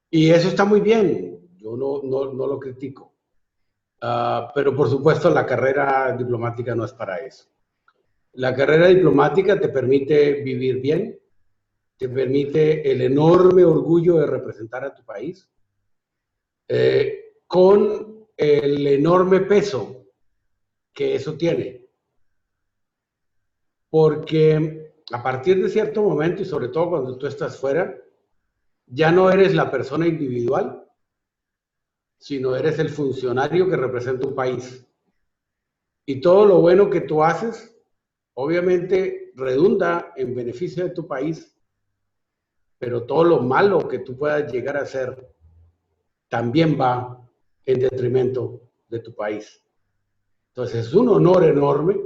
Y eso está muy bien, yo no lo critico. Pero por supuesto la carrera diplomática no es para eso. La carrera diplomática te permite vivir bien, te permite el enorme orgullo de representar a tu país, con el enorme peso que eso tiene. Porque a partir de cierto momento, y sobre todo cuando tú estás fuera, ya no eres la persona individual, sino eres el funcionario que representa un país. Y todo lo bueno que tú haces, obviamente, redunda en beneficio de tu país, pero todo lo malo que tú puedas llegar a hacer también va en detrimento de tu país. Entonces, es un honor enorme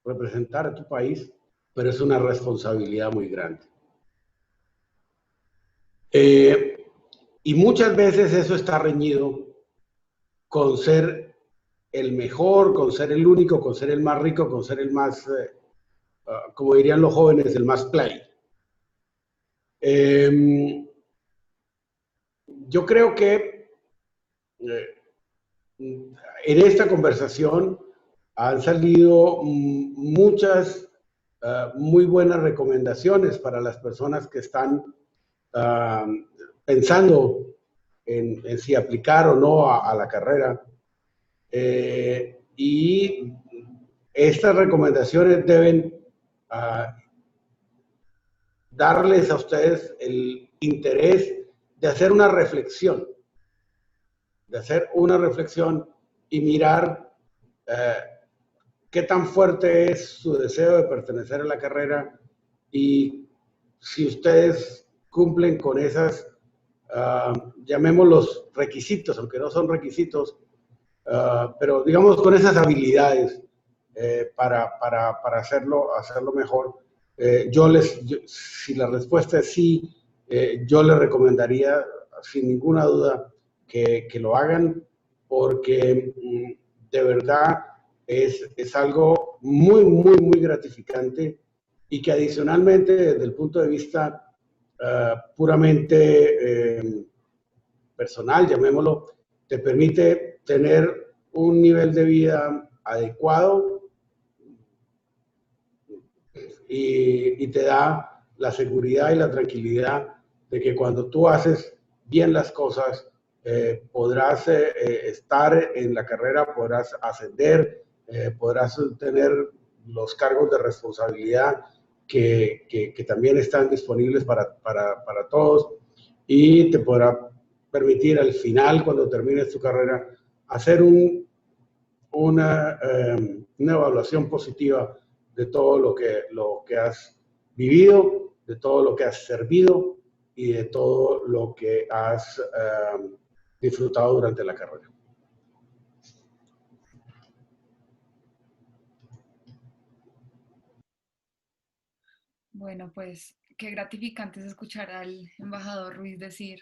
representar a tu país, pero es una responsabilidad muy grande. Y muchas veces eso está reñido con ser el mejor, con ser el único, con ser el más rico, con ser el más, como dirían los jóvenes, el más play. Yo creo que en esta conversación han salido muchas muy buenas recomendaciones para las personas que están pensando en si aplicar o no a la carrera. Y estas recomendaciones deben darles a ustedes el interés de hacer una reflexión, y mirar qué tan fuerte es su deseo de pertenecer a la carrera y si ustedes cumplen con esas, llamémoslos requisitos, aunque no son requisitos, pero digamos con esas habilidades para hacerlo mejor. Si la respuesta es sí, yo les recomendaría sin ninguna duda que lo hagan, porque de verdad es algo muy, muy, muy gratificante y que adicionalmente desde el punto de vista puramente personal, llamémoslo, te permite tener un nivel de vida adecuado y te da la seguridad y la tranquilidad de que cuando tú haces bien las cosas, podrás estar en la carrera, podrás ascender, podrás tener los cargos de responsabilidad que también están disponibles para todos, y te podrá permitir al final, cuando termines tu carrera, hacer una evaluación positiva de todo lo que has vivido, de todo lo que has servido y de todo lo que has disfrutado durante la carrera. Bueno, pues qué gratificante es escuchar al embajador Ruiz decir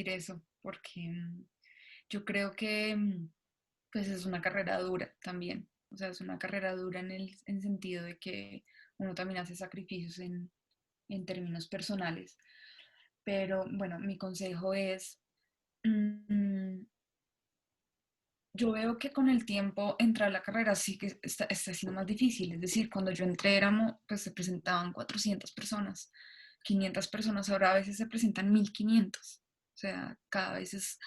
eso, porque yo creo que pues es una carrera dura también. O sea, es una carrera dura en el sentido de que uno también hace sacrificios en términos personales. Pero bueno, mi consejo es, mm, yo veo que con el tiempo entrar a la carrera sí que está siendo más difícil. Es decir, cuando yo entré pues se presentaban 400 personas, 500 personas, ahora a veces se presentan 1500. O sea, cada vez es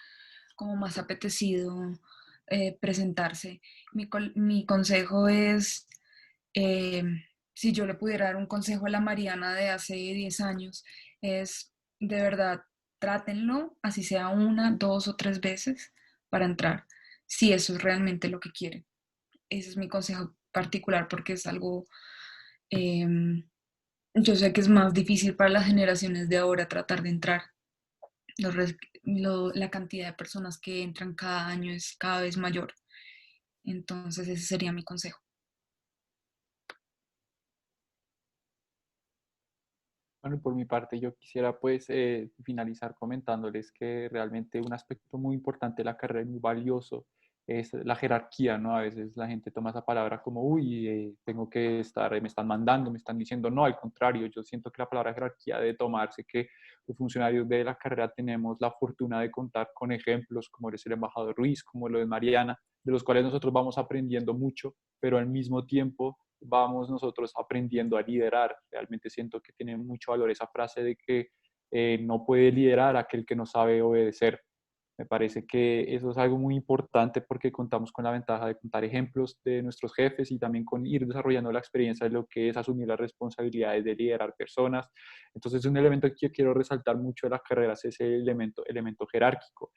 como más apetecido presentarse. Mi consejo es, eh, si yo le pudiera dar un consejo a la Mariana de hace 10 años, es de verdad, trátenlo, así sea una, dos o tres veces para entrar, si eso es realmente lo que quieren. Ese es mi consejo particular porque es algo, eh, yo sé que es más difícil para las generaciones de ahora tratar de entrar. La cantidad de personas que entran cada año es cada vez mayor. Entonces ese sería mi consejo. Bueno, por mi parte yo quisiera pues finalizar comentándoles que realmente un aspecto muy importante de la carrera y muy valioso es la jerarquía, ¿no? A veces la gente toma esa palabra como, uy, tengo que estar, me están mandando, me están diciendo, no, al contrario, yo siento que la palabra jerarquía debe tomarse, que los funcionarios de la carrera tenemos la fortuna de contar con ejemplos como es el embajador Ruiz, como lo es Mariana, de los cuales nosotros vamos aprendiendo mucho, pero al mismo tiempo vamos nosotros aprendiendo a liderar. Realmente siento que tiene mucho valor esa frase de que no puede liderar aquel que no sabe obedecer. Me parece que eso es algo muy importante porque contamos con la ventaja de contar ejemplos de nuestros jefes y también con ir desarrollando la experiencia de lo que es asumir las responsabilidades de liderar personas. Entonces, un elemento que yo quiero resaltar mucho de las carreras es el elemento jerárquico.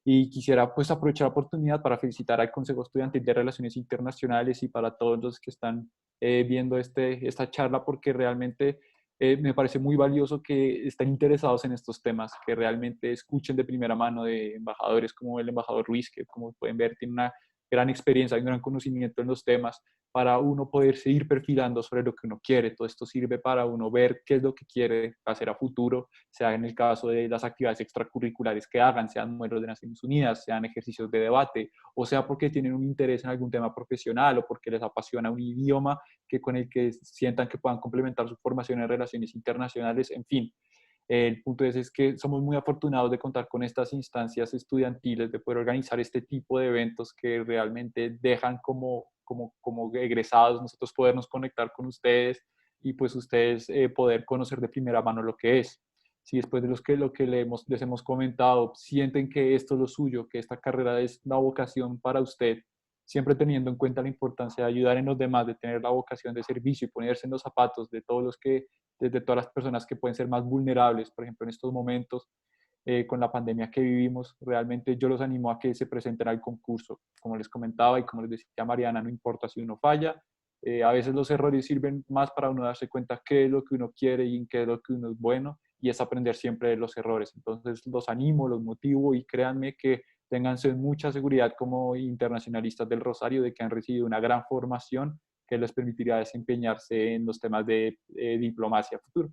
Y quisiera pues aprovechar la oportunidad para felicitar al Consejo Estudiantil de Relaciones Internacionales y para todos los que están viendo esta charla porque realmente me parece muy valioso que estén interesados en estos temas, que realmente escuchen de primera mano de embajadores como el embajador Ruiz, que como pueden ver tiene una gran experiencia y un gran conocimiento en los temas para uno poder seguir perfilando sobre lo que uno quiere. Todo esto sirve para uno ver qué es lo que quiere hacer a futuro, sea en el caso de las actividades extracurriculares que hagan, sean miembros de Naciones Unidas, sean ejercicios de debate, o sea porque tienen un interés en algún tema profesional o porque les apasiona un idioma con el que sientan que puedan complementar su formación en relaciones internacionales, en fin. El punto es que somos muy afortunados de contar con estas instancias estudiantiles, de poder organizar este tipo de eventos que realmente dejan como egresados nosotros podernos conectar con ustedes y pues ustedes poder conocer de primera mano lo que es. Si después de lo que les hemos comentado sienten que esto es lo suyo, que esta carrera es una vocación para usted, siempre teniendo en cuenta la importancia de ayudar en los demás, de tener la vocación de servicio y ponerse en los zapatos de todos desde todas las personas que pueden ser más vulnerables, por ejemplo, en estos momentos, con la pandemia que vivimos, realmente yo los animo a que se presenten al concurso. Como les comentaba y como les decía Mariana, no importa si uno falla, a veces los errores sirven más para uno darse cuenta qué es lo que uno quiere y en qué es lo que uno es bueno, y es aprender siempre de los errores. Entonces los animo, los motivo y créanme que ténganse mucha seguridad como internacionalistas del Rosario de que han recibido una gran formación que les permitirá desempeñarse en los temas de diplomacia futuro.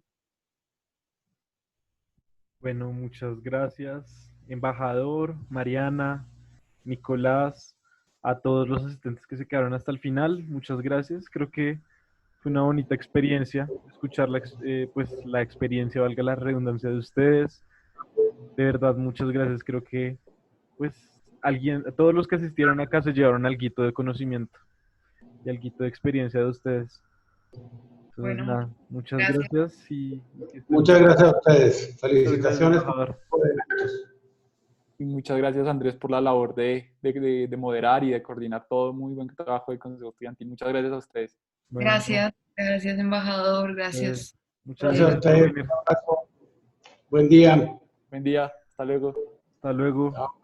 Bueno, muchas gracias, embajador, Mariana, Nicolás, a todos los asistentes que se quedaron hasta el final. Muchas gracias. Creo que fue una bonita experiencia escuchar pues, la experiencia, valga la redundancia de ustedes. De verdad, muchas gracias. Creo que pues todos los que asistieron acá se llevaron alguito de conocimiento y alguito de experiencia de ustedes. Entonces, Bueno, nada, muchas gracias. gracias y que estén Muchas bien. gracias a ustedes. Muchas gracias, Felicitaciones por embajador. los eventos. Y muchas gracias, Andrés, por la labor de moderar y de coordinar todo. Muy buen trabajo del Consejo Estudiantil. Muchas gracias a ustedes. Bueno, Gracias, embajador, gracias. muchas Gracias a gracias por ustedes. venir. Un abrazo. Buen día. Buen día. Hasta luego. Hasta luego. Chao.